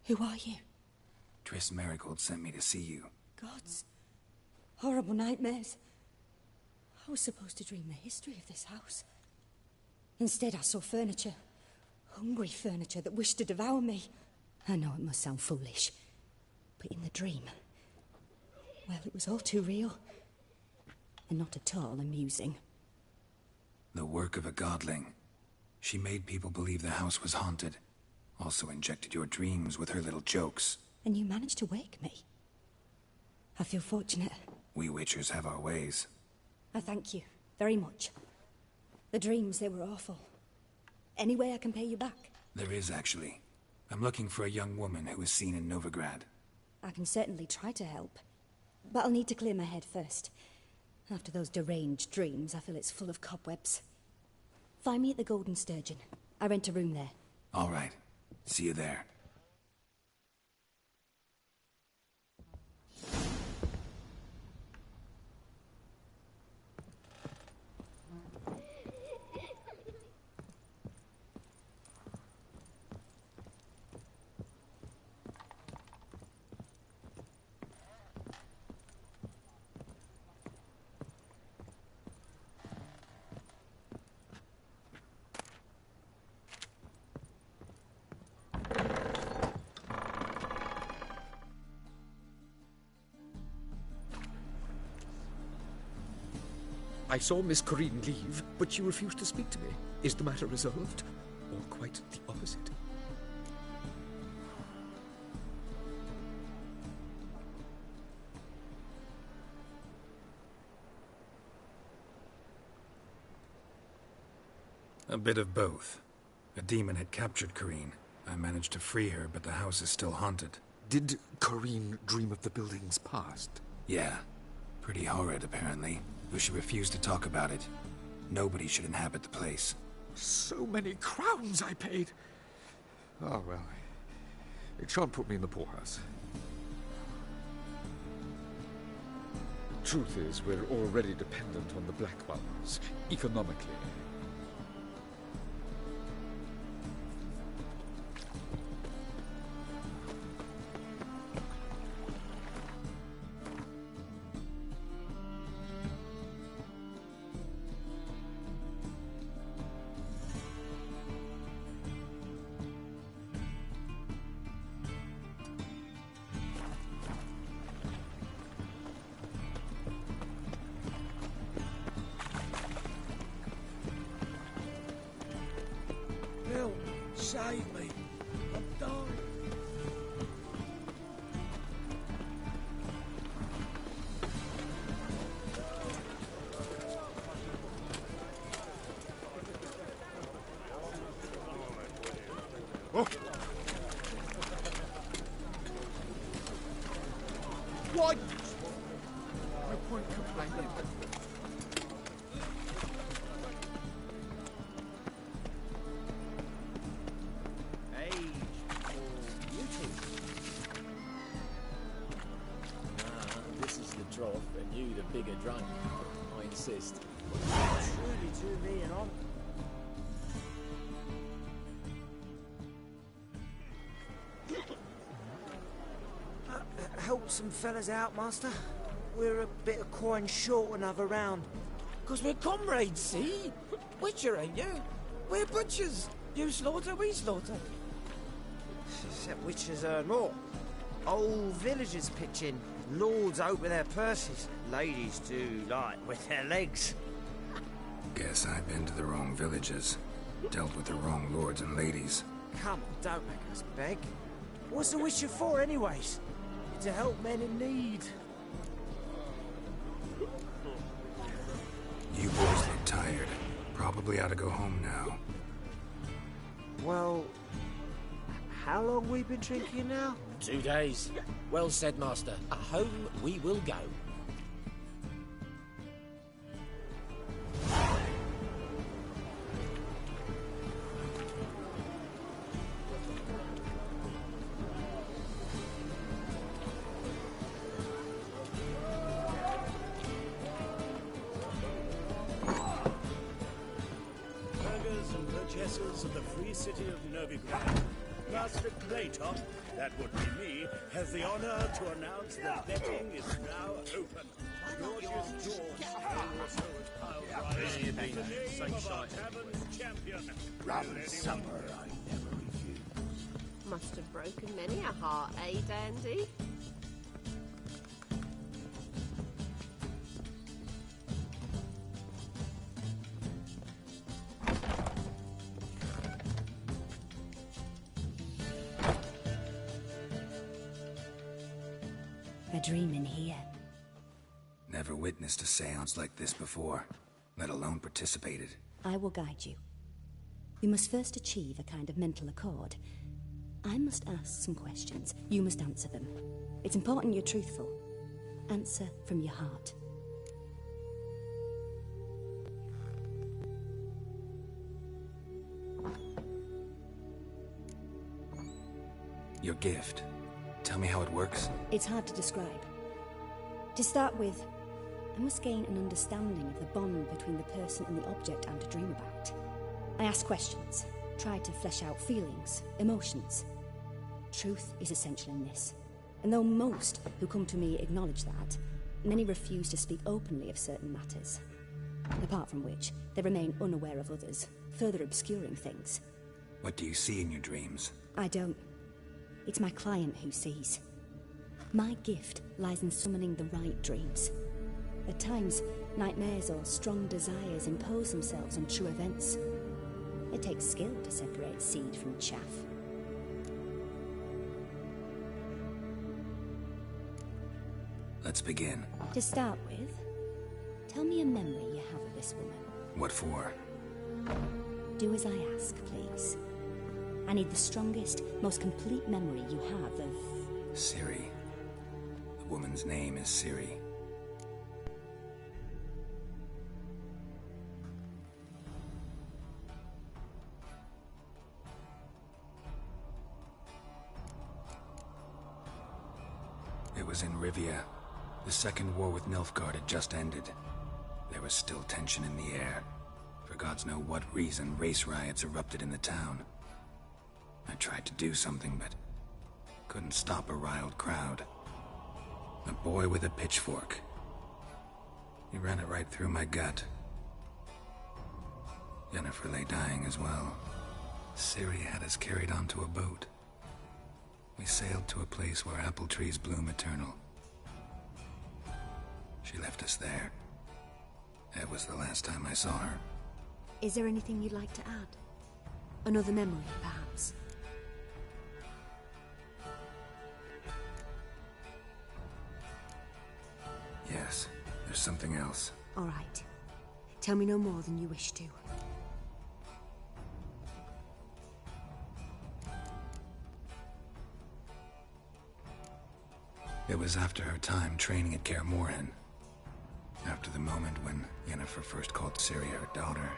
Who are you? Triss Marigold sent me to see you. Gods. Horrible nightmares. I was supposed to dream the history of this house. Instead, I saw furniture. Hungry furniture that wished to devour me. I know it must sound foolish, but in the dream, well, it was all too real. And not at all amusing. The work of a godling. She made people believe the house was haunted. Also injected your dreams with her little jokes. And you managed to wake me. I feel fortunate. We witchers have our ways. I thank you very much. The dreams, they were awful. Any way I can pay you back? There is, actually. I'm looking for a young woman who was seen in Novigrad. I can certainly try to help. But I'll need to clear my head first. After those deranged dreams, I feel it's full of cobwebs. Find me at the Golden Sturgeon. I rent a room there. All right. See you there. I saw Miss Corinne leave, but she refused to speak to me. Is the matter resolved? Or quite the opposite? A bit of both. A demon had captured Corinne. I managed to free her, but the house is still haunted. Did Corinne dream of the building's past? Yeah. Pretty horrid, apparently. Though she refused to talk about it. Nobody should inhabit the place. So many crowns I paid! Oh, well. It shan't put me in the poorhouse. Truth is, we're already dependent on the Black Ones, economically. Bill, save me. I'm dying. Oh. What? No point complaining. And you the bigger drunk, I insist. Truly 2 million on. Help some fellas out, master. We're a bit of coin short another round. 'Cause we're comrades, see? Witcher, ain't you? We're butchers. You slaughter, we slaughter. Except witchers earn more. Old villagers pitch in. Lords out with their purses. Ladies do like with their legs. Guess I've been to the wrong villages. Dealt with the wrong lords and ladies. Come on, don't make us beg. What's the Witcher for, anyways? To help men in need. You boys look tired. Probably ought to go home now. Well, how long we been drinking now? 2 days. Well said, Master. Home we will go. Burghers and purchasers of the free city of Novigrad, Master Claytop, that would be me, has the honor to announce that betting is now open. Rather supper I never refuse. Must have broken many a heart, eh, Dandy? A dream in here. Never witnessed a seance like this before, let alone participated. I will guide you. We must first achieve a kind of mental accord. I must ask some questions. You must answer them. It's important you're truthful. Answer from your heart. Your gift. Tell me how it works. It's hard to describe. To start with, I must gain an understanding of the bond between the person and the object I'm to dream about. I ask questions, try to flesh out feelings, emotions. Truth is essential in this, and though most who come to me acknowledge that, many refuse to speak openly of certain matters. Apart from which, they remain unaware of others, further obscuring things. What do you see in your dreams? I don't. It's my client who sees. My gift lies in summoning the right dreams. At times, nightmares or strong desires impose themselves on true events. It takes skill to separate seed from chaff. Let's begin. To start with, tell me a memory you have of this woman. What for? Do as I ask, please. I need the strongest, most complete memory you have of... Ciri. The woman's name is Ciri. It was in Rivia. The second war with Nilfgaard had just ended. There was still tension in the air. For gods know what reason, race riots erupted in the town. I tried to do something, but couldn't stop a riled crowd. A boy with a pitchfork. He ran it right through my gut. Yennefer lay dying as well. Ciri had us carried onto a boat. We sailed to a place where apple trees bloom eternal. She left us there. That was the last time I saw her. Is there anything you'd like to add? Another memory, perhaps? Yes, there's something else. All right. Tell me no more than you wish to. It was after her time training at Kaer Morhen. After the moment when Yennefer first called Ciri her daughter.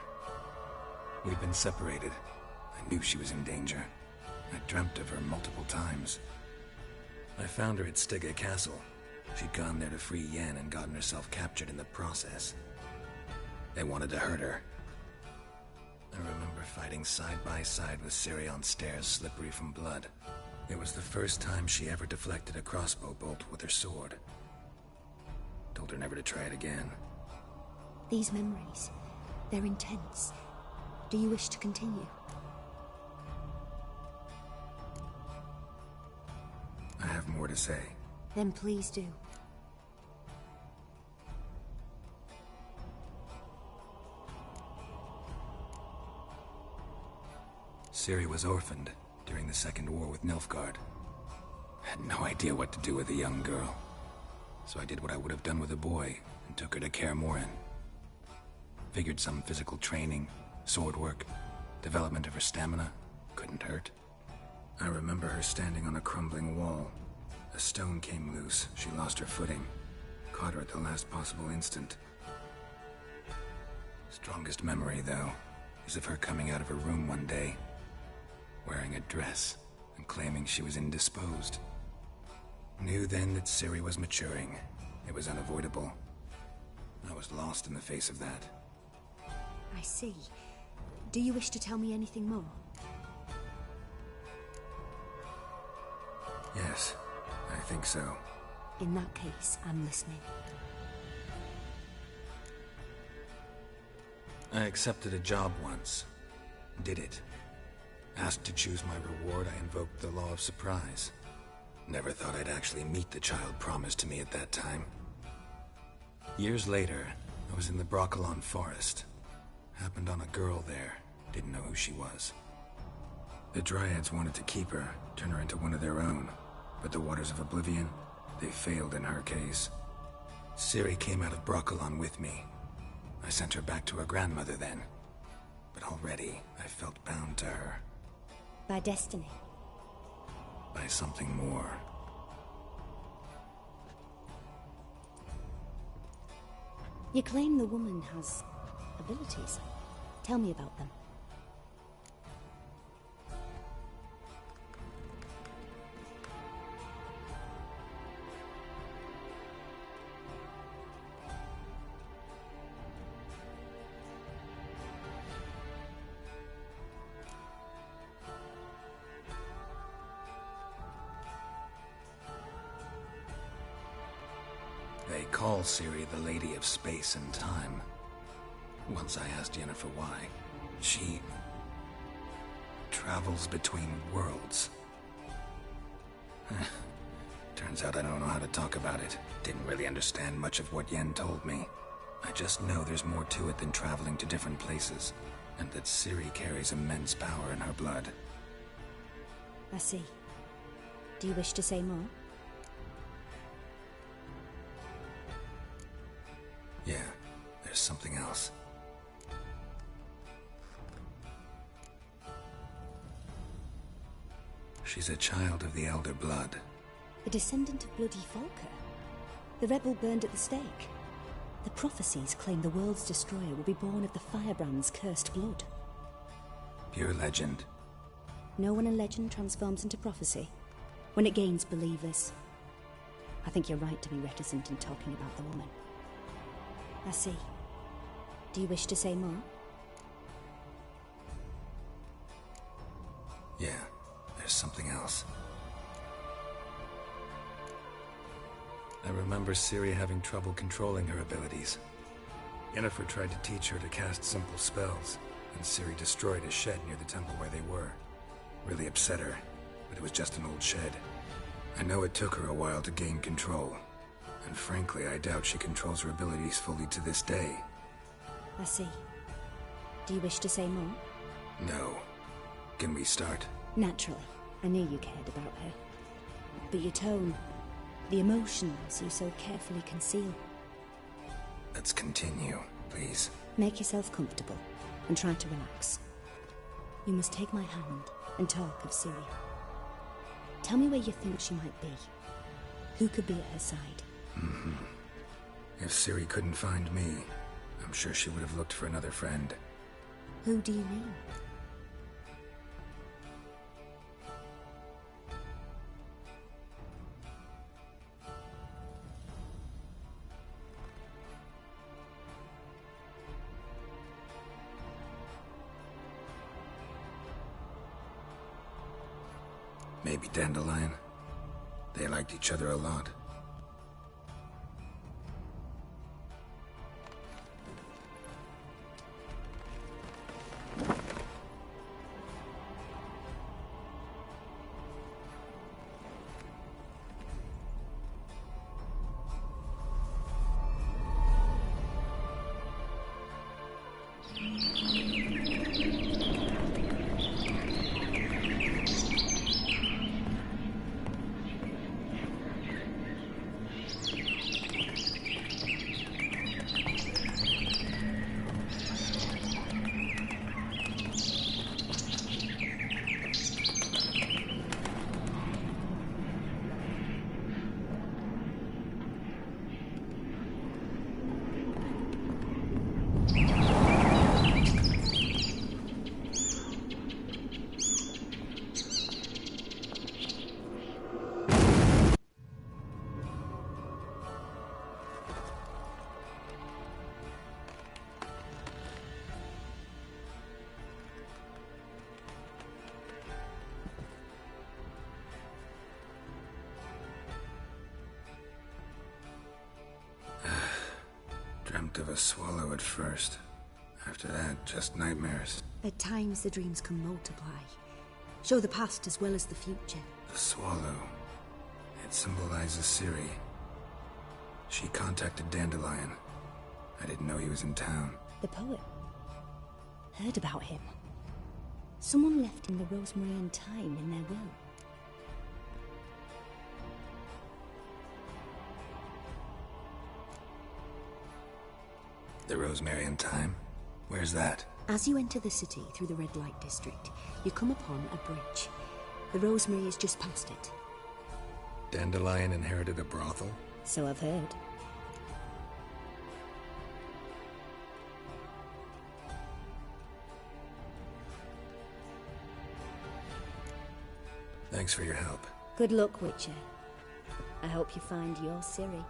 We'd been separated. I knew she was in danger. I dreamt of her multiple times. I found her at Stygga Castle. She'd gone there to free Yen and gotten herself captured in the process. They wanted to hurt her. I remember fighting side by side with Ciri on stairs slippery from blood. It was the first time she ever deflected a crossbow bolt with her sword. Told her never to try it again. These memories, they're intense. Do you wish to continue? I have more to say. Then please do. Ciri was orphaned during the Second War with Nilfgaard. Had no idea what to do with a young girl. So I did what I would have done with a boy and took her to Kaer Morhen. Figured some physical training, sword work, development of her stamina couldn't hurt. I remember her standing on a crumbling wall. A stone came loose. She lost her footing. Caught her at the last possible instant. Strongest memory, though, is of her coming out of her room one day, wearing a dress and claiming she was indisposed. Knew then that Ciri was maturing. It was unavoidable. I was lost in the face of that. I see. Do you wish to tell me anything more? Yes, I think so. In that case, I'm listening. I accepted a job once. Did it. Asked to choose my reward, I invoked the law of surprise. Never thought I'd actually meet the child promised to me at that time. Years later, I was in the Broccolon forest. Happened on a girl there. Didn't know who she was. The Dryads wanted to keep her, turn her into one of their own. But the Waters of Oblivion, they failed in her case. Ciri came out of Broccolon with me. I sent her back to her grandmother then. But already, I felt bound to her. By destiny? By something more. You claim the woman has abilities. Tell me about them. They call Ciri the Lady of Space and Time. Once I asked Yennefer why. She travels between worlds. Turns out I don't know how to talk about it. Didn't really understand much of what Yen told me. I just know there's more to it than traveling to different places, and that Ciri carries immense power in her blood. I see. Do you wish to say more? Yeah, there's something else. She's a child of the Elder Blood. A descendant of bloody Volker. The rebel burned at the stake. The prophecies claim the world's destroyer will be born of the Firebrand's cursed blood. Pure legend. No one in legend transforms into prophecy when it gains believers. I think you're right to be reticent in talking about the woman. I see. Do you wish to say more? Yeah, there's something else. I remember Ciri having trouble controlling her abilities. Yennefer tried to teach her to cast simple spells, and Ciri destroyed a shed near the temple where they were. Really upset her, but it was just an old shed. I know it took her a while to gain control, and frankly, I doubt she controls her abilities fully to this day. I see. Do you wish to say more? No. Can we start? Naturally. I knew you cared about her. But your tone, the emotions you so carefully conceal. Let's continue, please. Make yourself comfortable and try to relax. You must take my hand and talk of Ciri. Tell me where you think she might be. Who could be at her side? If Ciri couldn't find me, I'm sure she would have looked for another friend. Who do you mean? Maybe Dandelion. They liked each other a lot. Dreamt of a swallow at first. After that, just nightmares. At times, the dreams can multiply. Show the past as well as the future. The swallow. It symbolizes Ciri. She contacted Dandelion. I didn't know he was in town. The poet. Heard about him. Someone left him the rosemary and thyme in their will. The rosemary and thyme? Where's that? As you enter the city through the red light district, you come upon a bridge. The rosemary is just past it. Dandelion inherited a brothel? So I've heard. Thanks for your help. Good luck, Witcher. I hope you find your Ciri.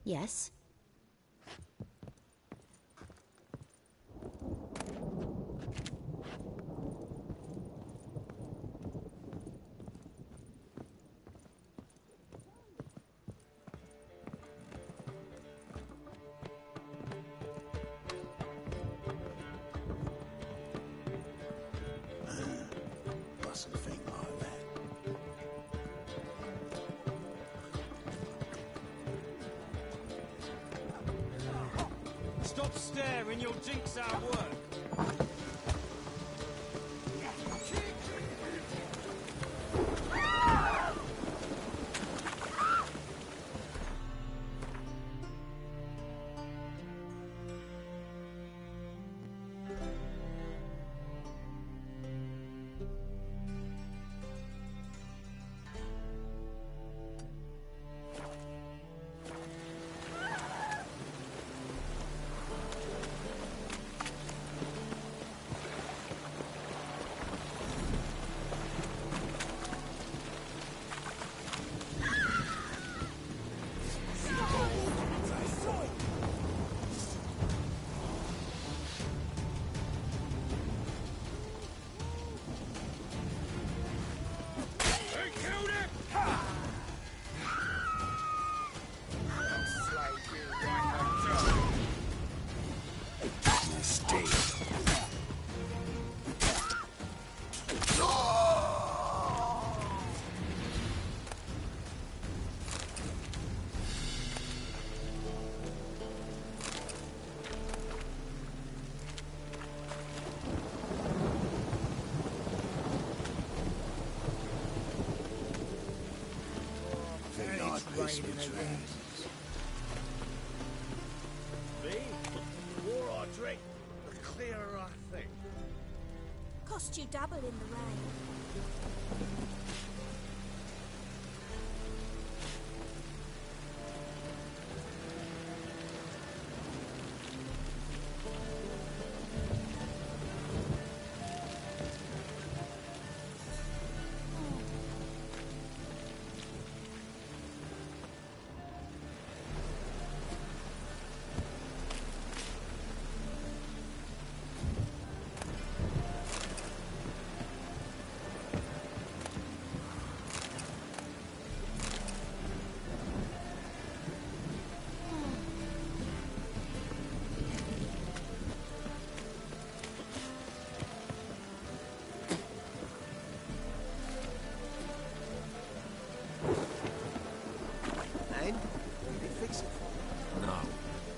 Yes? Mustn't think like that. Stop staring, you'll jinx our work. The more I drink, the clearer I think. Cost you double in the rain.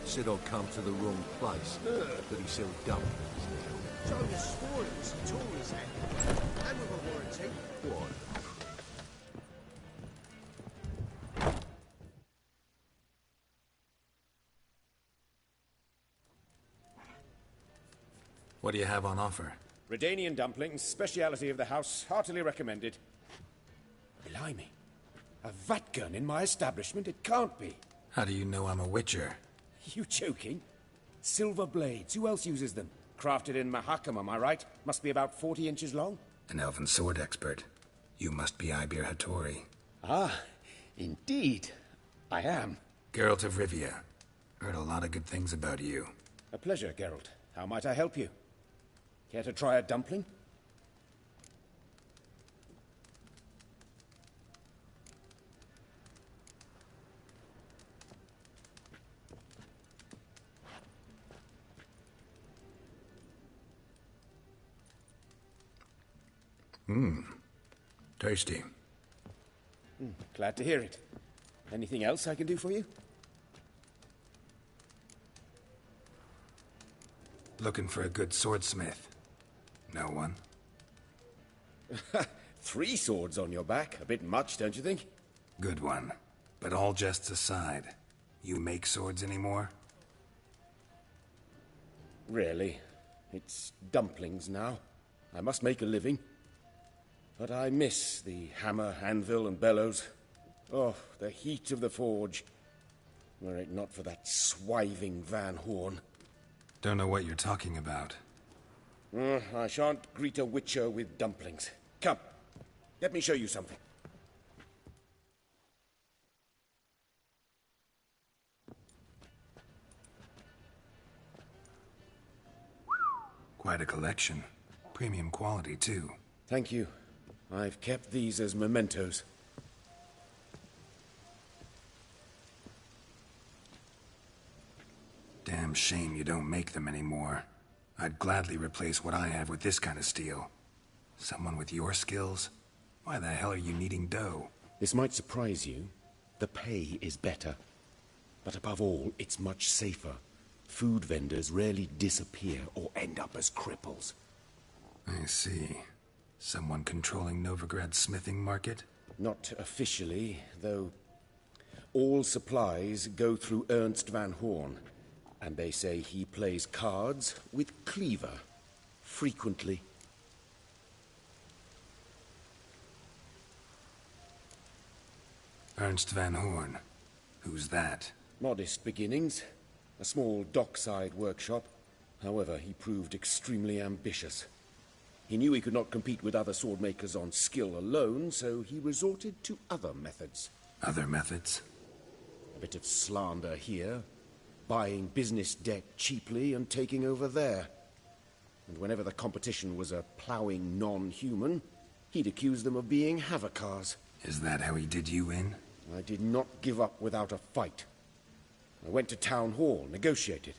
Said I'd come to the wrong place, but he sold dumplings now. Joe, you swore it was a tool, hand. And with a warranty. What? What do you have on offer? Redanian dumplings, speciality of the house, heartily recommended. Blimey. A vat gun in my establishment? It can't be. How do you know I'm a witcher? You joking? Silver blades, who else uses them? Crafted in Mahakam, am I right? Must be about 40 inches long? An elven sword expert. You must be Ibir Hattori. Ah, indeed. I am. Geralt of Rivia. Heard a lot of good things about you. A pleasure, Geralt. How might I help you? Care to try a dumpling? Tasty. Glad to hear it. Anything else I can do for you? Looking for a good swordsmith. No one? 3 swords on your back. A bit much, don't you think? Good one. But all jests aside, you make swords anymore? Really. It's dumplings now. I must make a living. But I miss the hammer, anvil, and bellows. Oh, the heat of the forge. Were it not for that swiving Van Horn. Don't know what you're talking about. I shan't greet a witcher with dumplings. Come, let me show you something. Quite a collection. Premium quality, too. Thank you. I've kept these as mementos. Damn shame you don't make them anymore. I'd gladly replace what I have with this kind of steel. Someone with your skills? Why the hell are you needing dough? This might surprise you. The pay is better. But above all, it's much safer. Food vendors rarely disappear or end up as cripples. I see. Someone controlling Novigrad's smithing market? Not officially, though all supplies go through Ernst Van Horn. And they say he plays cards with Cleaver. Frequently. Ernst Van Horn. Who's that? Modest beginnings. A small dockside workshop. However, he proved extremely ambitious. He knew he could not compete with other swordmakers on skill alone, so he resorted to other methods. Other methods? A bit of slander here. Buying business debt cheaply and taking over there. And whenever the competition was a ploughing non-human, he'd accuse them of being Havocars. Is that how he did you in? I did not give up without a fight. I went to Town Hall, negotiated.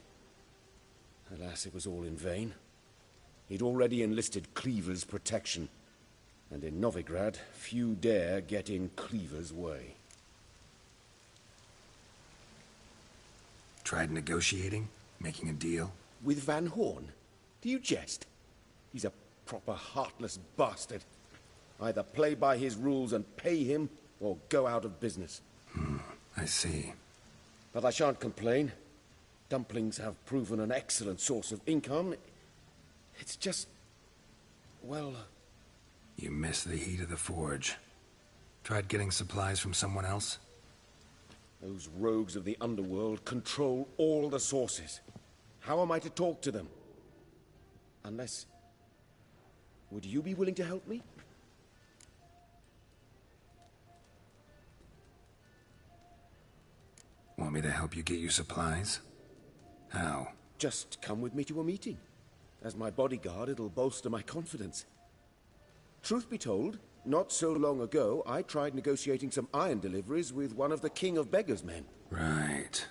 Alas, it was all in vain. He'd already enlisted Cleaver's protection. And in Novigrad, few dare get in Cleaver's way. Tried negotiating? Making a deal? With Van Horn? Do you jest? He's a proper heartless bastard. Either play by his rules and pay him, or go out of business. I see. But I shan't complain. Dumplings have proven an excellent source of income. It's just... well... You miss the heat of the forge. Tried getting supplies from someone else? Those rogues of the underworld control all the sources. How am I to talk to them? Unless... would you be willing to help me? Want me to help you get you supplies? How? Just come with me to a meeting. As my bodyguard, it'll bolster my confidence. Truth be told, not so long ago, I tried negotiating some iron deliveries with one of the King of Beggars' men. Right.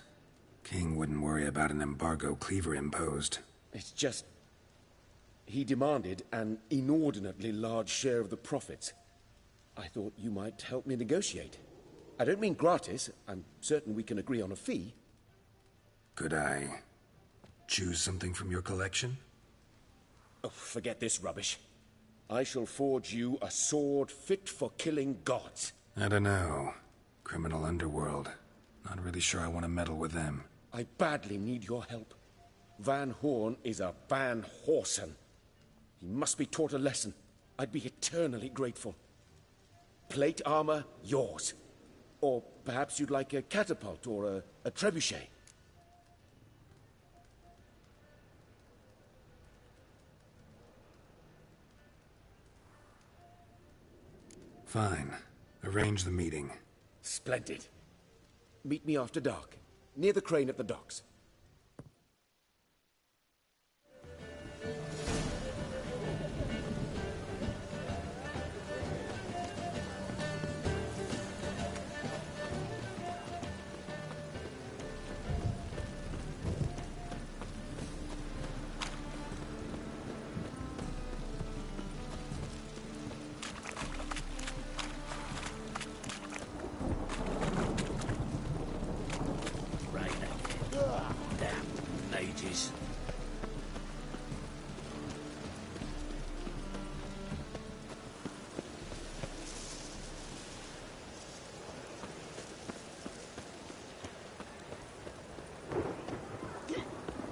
King wouldn't worry about an embargo Cleaver imposed. It's just... he demanded an inordinately large share of the profits. I thought you might help me negotiate. I don't mean gratis. I'm certain we can agree on a fee. Could I choose something from your collection? Oh, forget this rubbish. I shall forge you a sword fit for killing gods. I don't know. Criminal underworld. Not really sure I want to meddle with them. I badly need your help. Van Horn is a Van Horsen. He must be taught a lesson. I'd be eternally grateful. Plate armor, yours. Or perhaps you'd like a catapult or a trebuchet. Fine. Arrange the meeting. Splendid. Meet me after dark, near the crane at the docks.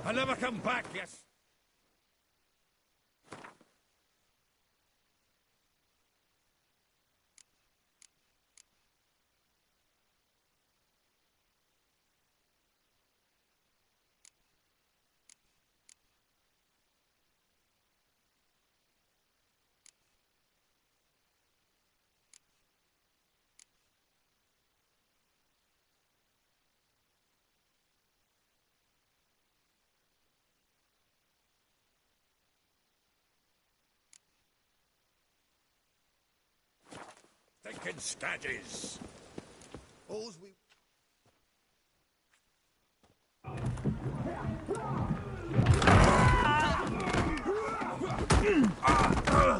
I'll never come back, yes. Thinking stadges. All's we...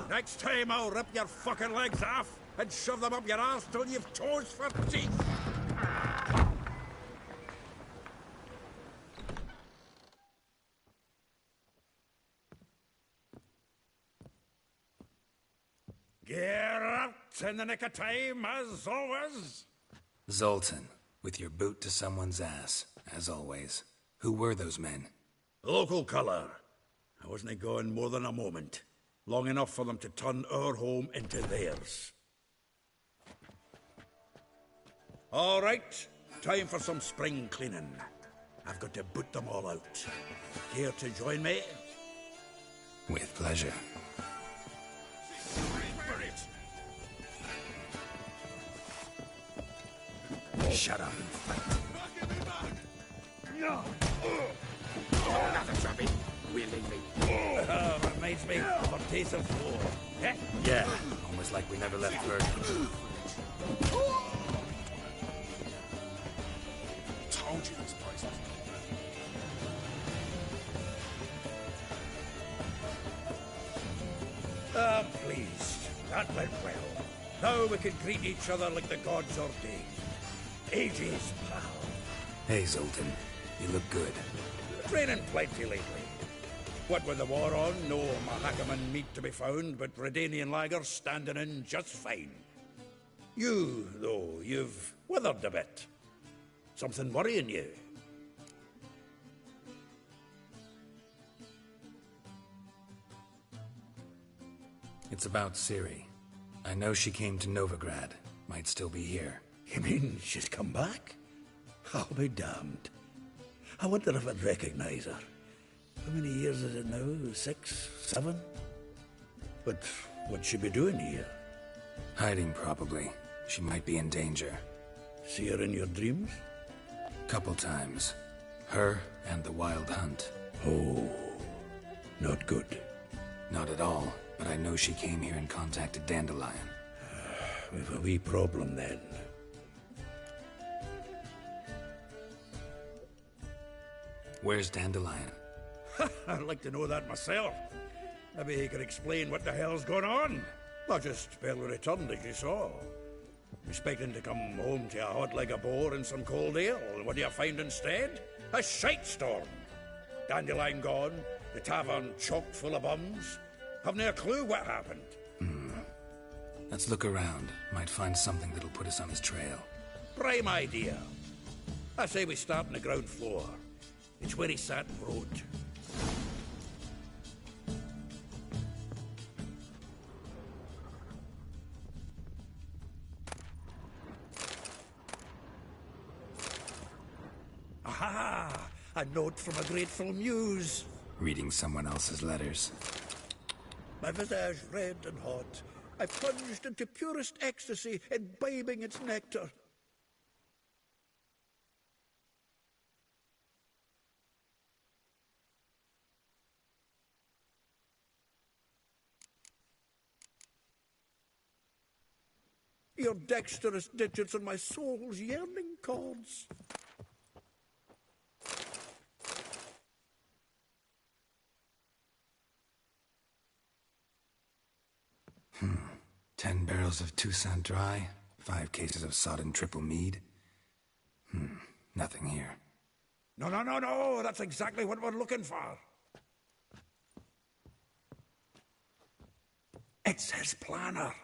Next time I'll rip your fucking legs off and shove them up your arse till you've toes for teeth. Get out in the nick of time, as always. Zoltan, with your boot to someone's ass, as always. Who were those men? Local colour. I wasn't gone more than a moment. Long enough for them to turn our home into theirs. All right, time for some spring cleaning. I've got to boot them all out. Care to join me? With pleasure. Shut up and fight. Another drubbing. Wielding me. Reminds me of a taste of war. Yeah, almost like we never left Virgin. Told you this place was... Pleased. That went well. Now we can greet each other like the gods ordained. Ages, pal. Hey, Zoltan. You look good. Training plenty lately. What with the war on, no Mahakaman meat to be found, but Redanian lagers standing in just fine. You, though, you've withered a bit. Something worrying you? It's about Ciri. I know she came to Novigrad. Might still be here. You mean she's come back? I'll be damned. I wonder if I'd recognize her. How many years is it now? 6, 7? But what'd she be doing here? Hiding, probably. She might be in danger. See her in your dreams? Couple times. Her and the Wild Hunt. Oh, not good. Not at all, but I know she came here and contacted Dandelion. We've a wee problem then. Where's Dandelion? I'd like to know that myself. Maybe he could explain what the hell's going on. Not just barely returned, as you saw. Expecting to come home to a hot leg of boar and some cold ale. What do you find instead? A shite storm. Dandelion gone, the tavern chock full of bums. Haven't a clue what happened. Let's look around. Might find something that'll put us on his trail. Prime idea. I say we start on the ground floor. It's where he sat and wrote. Aha! A note from a grateful muse. Reading someone else's letters. My visage red and hot. I plunged into purest ecstasy, imbibing its nectar. Your dexterous digits are my soul's yearning chords. 10 barrels of Toussaint Dry, 5 cases of sodden triple mead. Nothing here. No, that's exactly what we're looking for. It's his planner.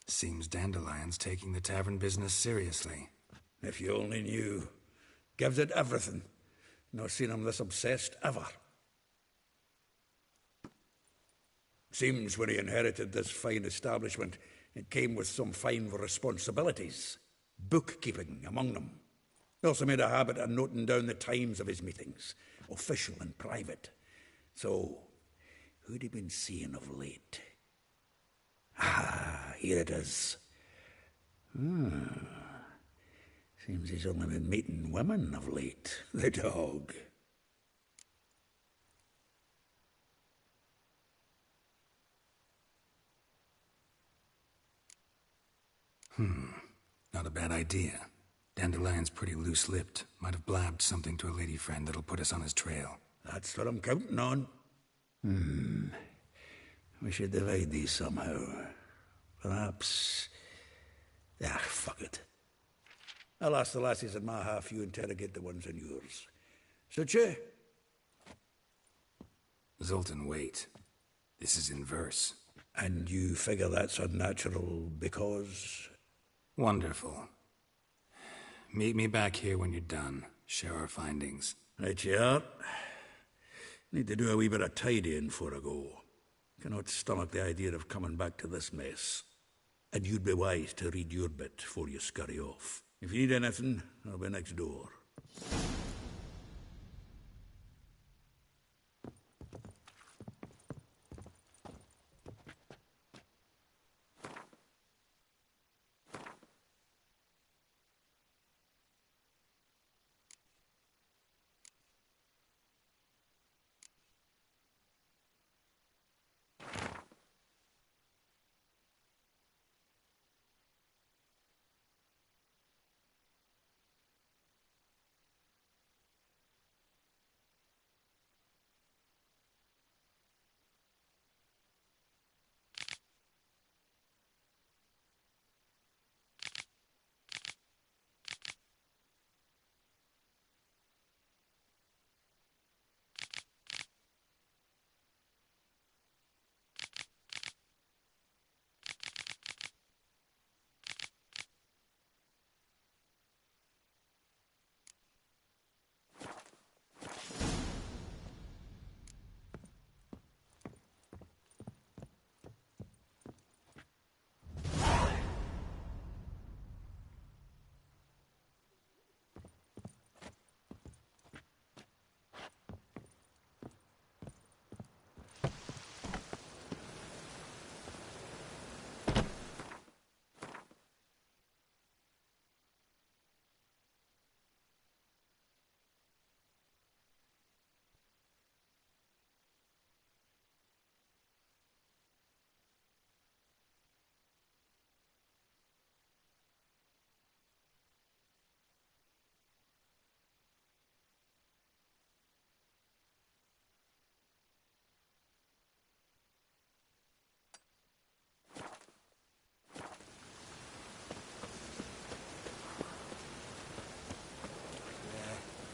Seems Dandelion's taking the tavern business seriously. If you only knew. Gives it everything. Not seen him this obsessed ever. Seems when he inherited this fine establishment, it came with some fine responsibilities. Bookkeeping among them. He also made a habit of noting down the times of his meetings, official and private. So, who'd he been seeing of late? Ah, here it is. Seems he's only been meeting women of late, the dog. Not a bad idea. Dandelion's pretty loose-lipped. Might have blabbed something to a lady friend that'll put us on his trail. That's what I'm counting on. We should divide these somehow. Perhaps... fuck it. I'll ask the lassies in my half, you interrogate the ones in yours. Suit you? Zoltan, wait. This is in verse. And you figure that's unnatural because... Wonderful. Meet me back here when you're done. Share our findings. Right you are. Need to do a wee bit of tidying before I go. Cannot stomach the idea of coming back to this mess. And you'd be wise to read your bit before you scurry off. If you need anything, I'll be next door.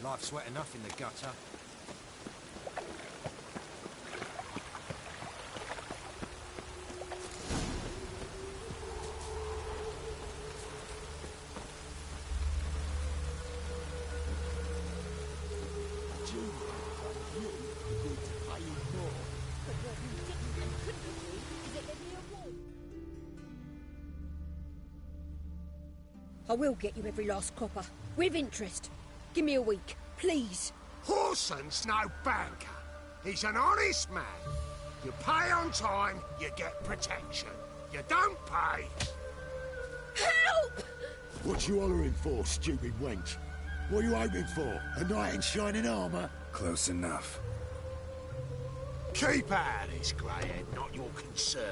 Life's wet enough in the gutter. I will get you every last copper, with interest. Give me a week, please. Horson's no banker. He's an honest man. You pay on time, you get protection. You don't pay... Help! What you hollering for, stupid wench? What are you hoping for? A knight in shining armour? Close enough. Keep out of this, greyhead, not your concern.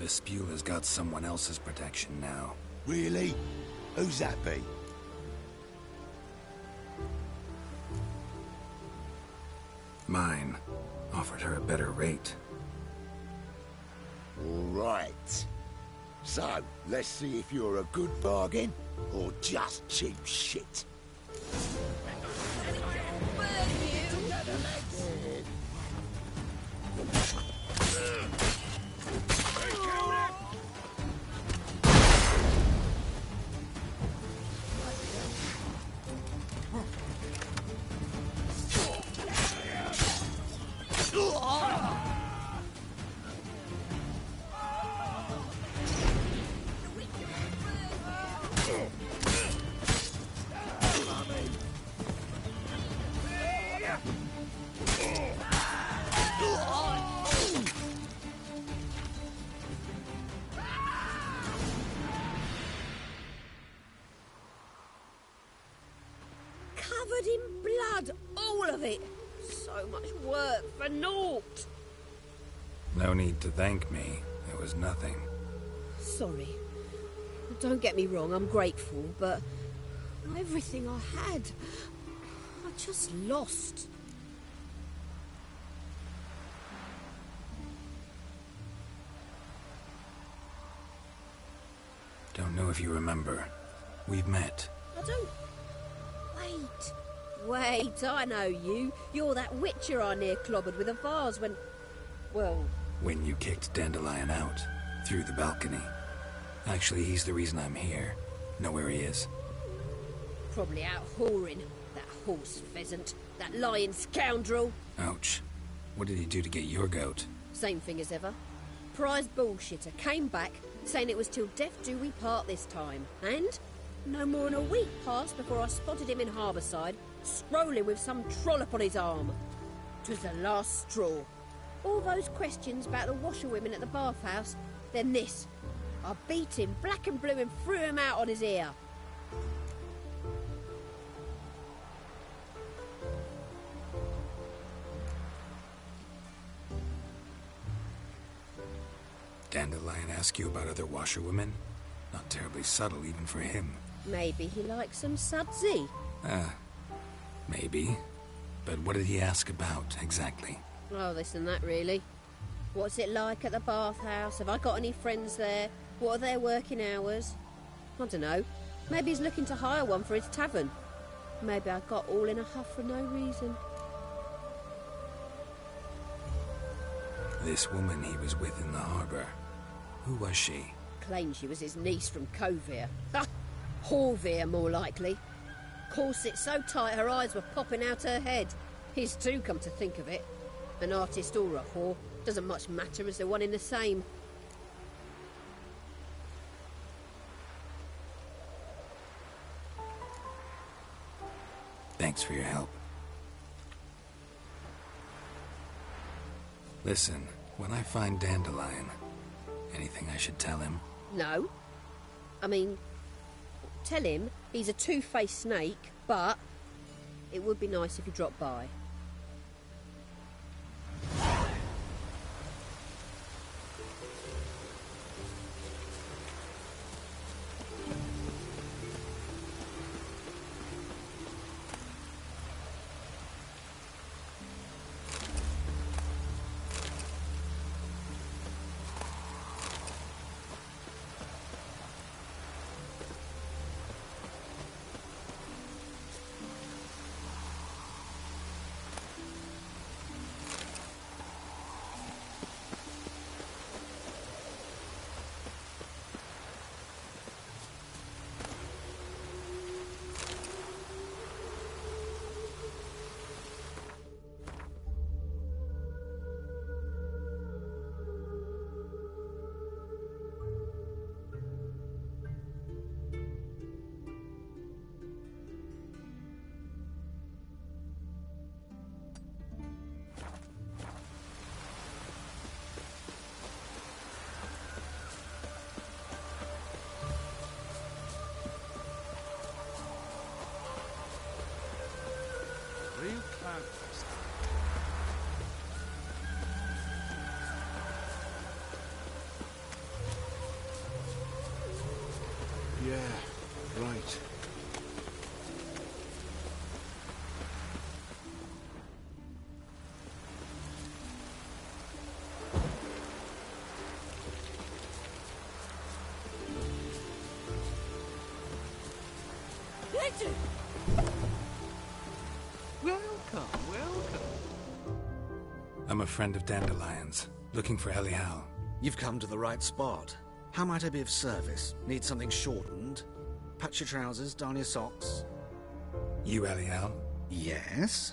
Vespula's got someone else's protection now. Really? Who's that be? Mine. Offered her a better rate. All right. So, let's see if you're a good bargain or just cheap shit. Covered in blood, all of it. So much work for naught. No need to thank me. It was nothing. Sorry. Don't get me wrong, I'm grateful, but everything I had, I just lost. Don't know if you remember. We've met. I don't... Wait, I know you. You're that witcher I near clobbered with a vase when... Well... When you kicked Dandelion out. Through the balcony. Actually, he's the reason I'm here. Know where he is? Probably out whoring. That horse pheasant. That lying scoundrel. Ouch. What did he do to get your goat? Same thing as ever. Prize bullshitter came back, saying it was till death do we part this time. And... no more than a week passed before I spotted him in Harbourside, strolling with some trollop on his arm. 'Twas the last straw. All those questions about the washerwomen at the bathhouse, then this. I beat him black and blue and threw him out on his ear. Dandelion ask you about other washerwomen? Not terribly subtle even for him. Maybe he likes some sudsy. Maybe. But what did he ask about, exactly? Oh, this and that, really. What's it like at the bathhouse? Have I got any friends there? What are their working hours? I don't know. Maybe he's looking to hire one for his tavern. Maybe I got all in a huff for no reason. This woman he was with in the harbour. Who was she? Claimed she was his niece from Covere. Ha! Horvere, more likely. Corset so tight her eyes were popping out her head. His too, come to think of it. An artist or a whore. Doesn't much matter as they're one in the same. Thanks for your help. Listen, when I find Dandelion, anything I should tell him? No. I mean, tell him he's a two-faced snake, but it would be nice if he dropped by. Yeah, right. Richard! Welcome, welcome. I'm a friend of Dandelion's, looking for Ellie Howe. You've come to the right spot. How might I be of service? Need something shortened? Patch your trousers, darn your socks. You Ellie Howe? Yes.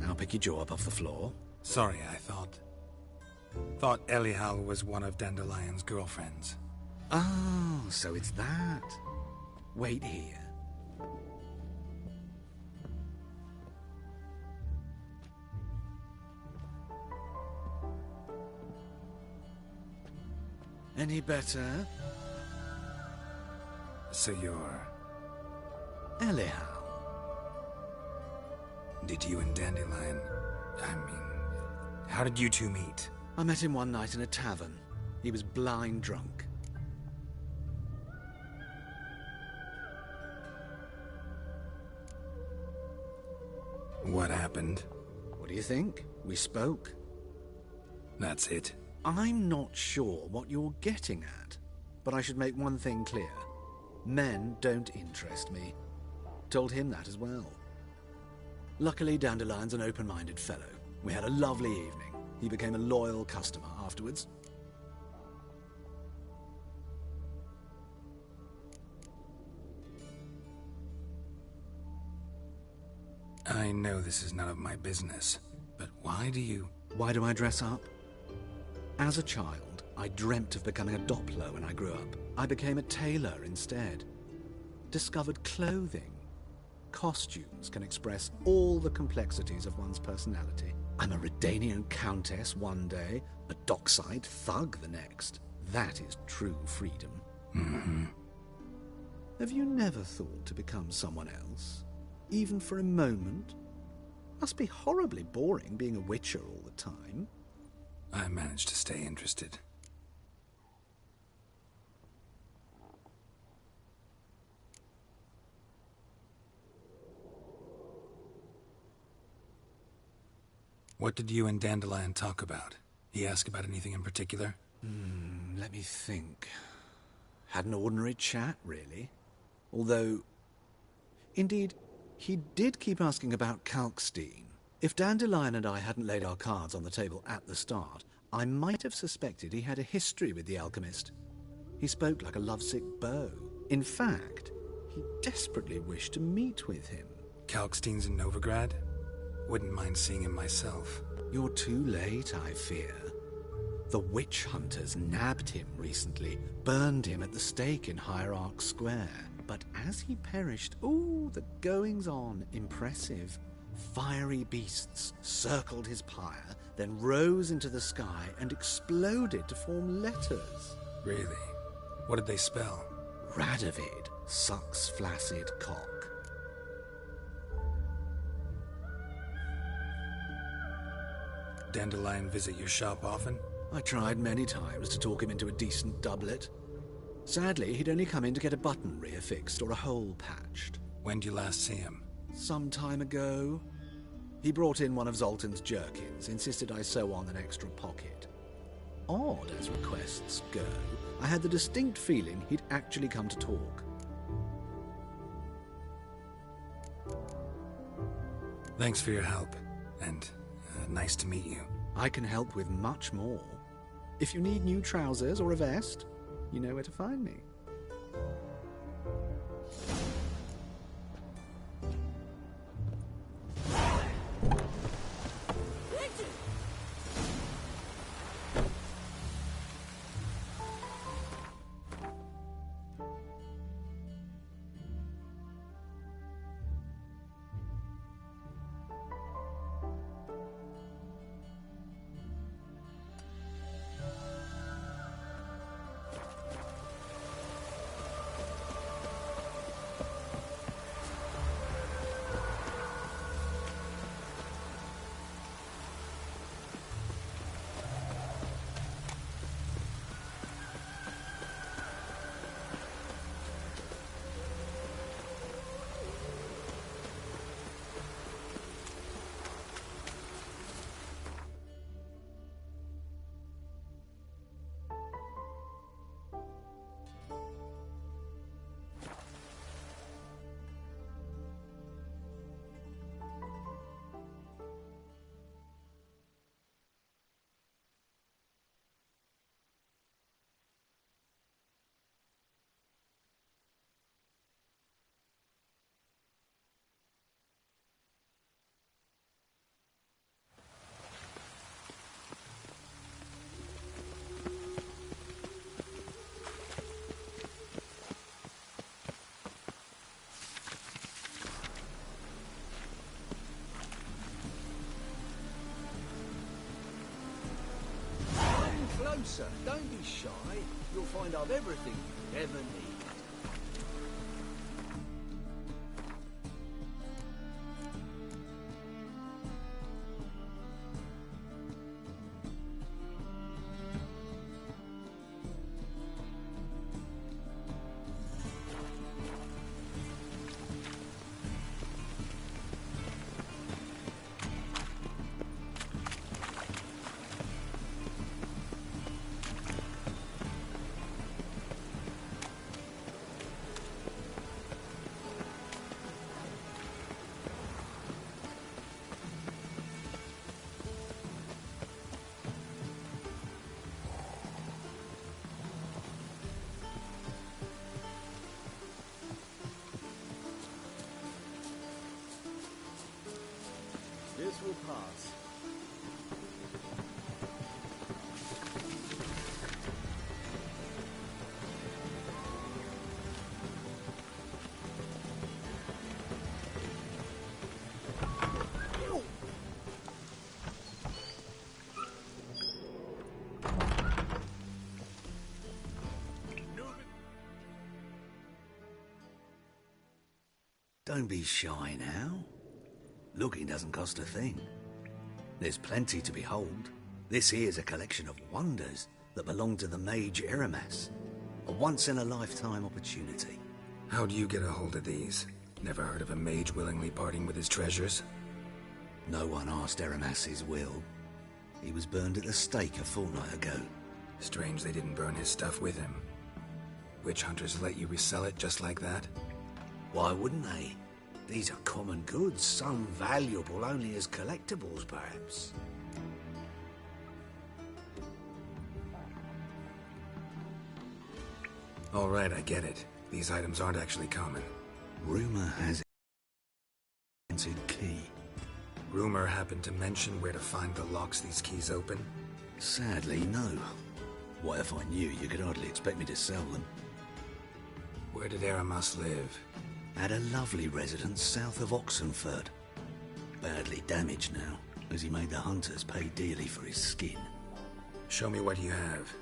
Now pick your jaw up off the floor. Sorry, I thought Ellie Howe was one of Dandelion's girlfriends. Oh, so it's that. Wait here. Any better? So you're... Ellie Howe. Did you and Dandelion... how did you two meet? I met him one night in a tavern. He was blind drunk. What happened? What do you think? We spoke. That's it. I'm not sure what you're getting at, but I should make one thing clear. Men don't interest me. Told him that as well. Luckily, Dandelion's an open-minded fellow. We had a lovely evening. He became a loyal customer afterwards. I know this is none of my business, but why do you... Why do I dress up? As a child, I dreamt of becoming a Doppler when I grew up. I became a tailor instead. Discovered clothing. Costumes can express all the complexities of one's personality. I'm a Redanian countess one day, a dockside thug the next. That is true freedom. Mm-hmm. Have you never thought to become someone else? Even for a moment? Must be horribly boring being a witcher all the time. I managed to stay interested. What did you and Dandelion talk about? He asked about anything in particular? Let me think. Had an ordinary chat, really. Although... Indeed, he did keep asking about Kalkstein. If Dandelion and I hadn't laid our cards on the table at the start, I might have suspected he had a history with the alchemist. He spoke like a lovesick beau. In fact, he desperately wished to meet with him. Kalkstein's in Novigrad? Wouldn't mind seeing him myself. You're too late, I fear. The witch hunters nabbed him recently, burned him at the stake in Hierarch Square. But as he perished, ooh, the goings-on, impressive. Fiery beasts circled his pyre, then rose into the sky and exploded to form letters. Really? What did they spell? Radovid sucks flaccid cock. Dandelion visit your shop often? I tried many times to talk him into a decent doublet. Sadly, he'd only come in to get a button reaffixed or a hole patched. When did you last see him? Some time ago. He brought in one of Zoltan's jerkins, insisted I sew on an extra pocket. Odd as requests go, I had the distinct feeling he'd actually come to talk. Thanks for your help, and nice to meet you. I can help with much more. If you need new trousers or a vest, you know where to find me. sir. Don't be shy. You'll find I've everything you ever need. This will pass. Don't be shy now. Looking doesn't cost a thing. There's plenty to behold. This here's a collection of wonders that belong to the mage Eramas. A once-in-a-lifetime opportunity. How'd you get a hold of these? Never heard of a mage willingly parting with his treasures? No one asked Eramas' will. He was burned at the stake a fortnight ago. Strange they didn't burn his stuff with him. Witch hunters let you resell it just like that? Why wouldn't they? These are common goods, some valuable only as collectibles, perhaps. All right, I get it. These items aren't actually common. Rumor has a key. Rumor happened to mention where to find the locks these keys open? Sadly, no. What if I knew? You could hardly expect me to sell them. Where did Eramas live? At a lovely residence south of Oxenford. Badly damaged now, as he made the hunters pay dearly for his skin. Show me what you have.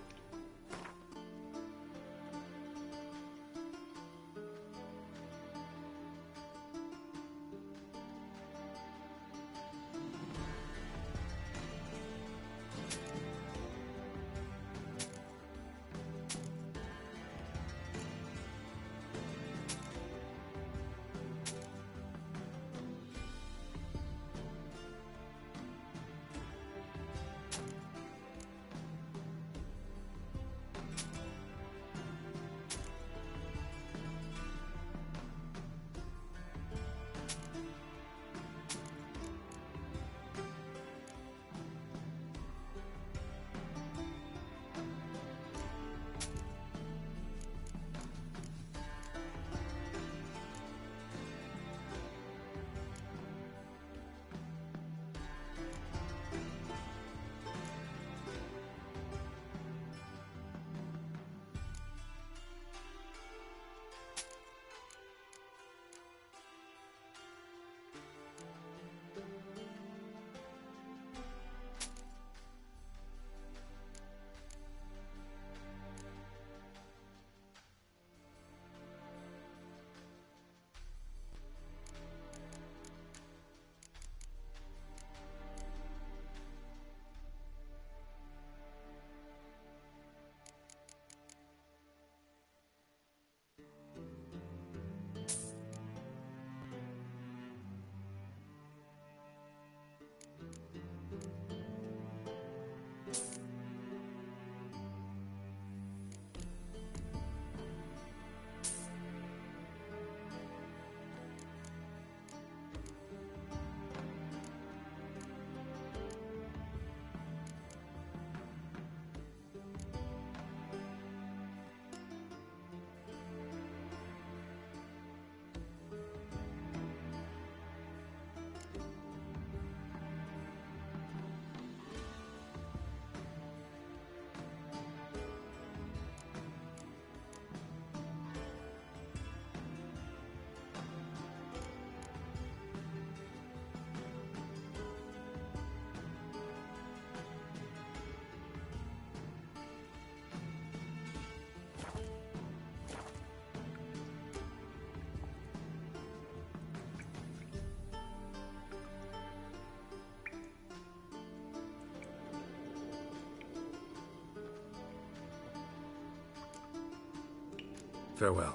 Farewell.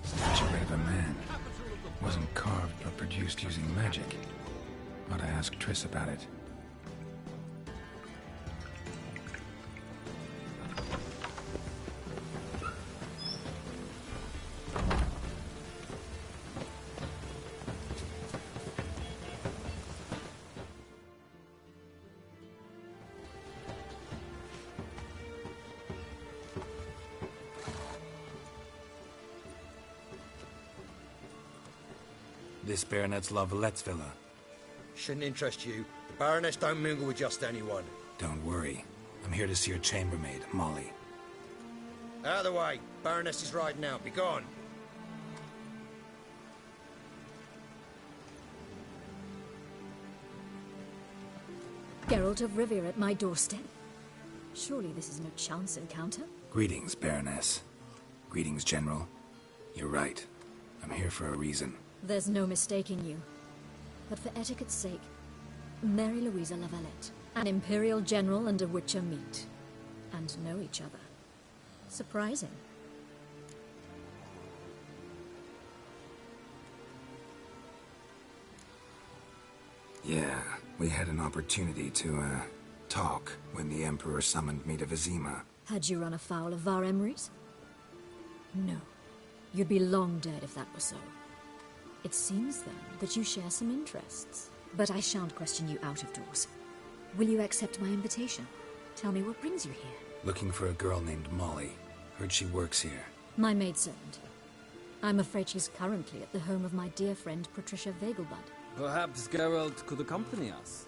Statuette of a man. Wasn't carved, but produced using magic. Ought to ask Triss about it. This Baronet's La Vallette's villa. Shouldn't interest you. The Baroness don't mingle with just anyone. Don't worry. I'm here to see your chambermaid, Molly. Out of the way. Baroness is riding out. Be gone. Geralt of Rivia at my doorstep. Surely this is no chance encounter? Greetings, Baroness. Greetings, General. You're right. I'm here for a reason. There's no mistaking you. But for etiquette's sake, Mary Louisa La Valette, an Imperial General and a Witcher meet. And know each other. Surprising. Yeah, we had an opportunity to, talk when the Emperor summoned me to Vizima. Had you run afoul of Var Emrys? No. You'd be long dead if that were so. It seems, then, that you share some interests. But I shan't question you out of doors. Will you accept my invitation? Tell me what brings you here. Looking for a girl named Molly. Heard she works here. My maidservant. I'm afraid she's currently at the home of my dear friend Patricia Vegelbud. Perhaps Geralt could accompany us.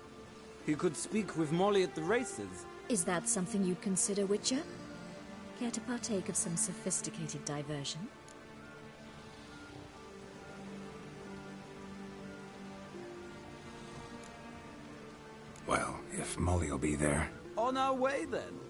He could speak with Molly at the races. Is that something you'd consider, Witcher? Care to partake of some sophisticated diversion? Well, if Molly'll be there. On our way, then.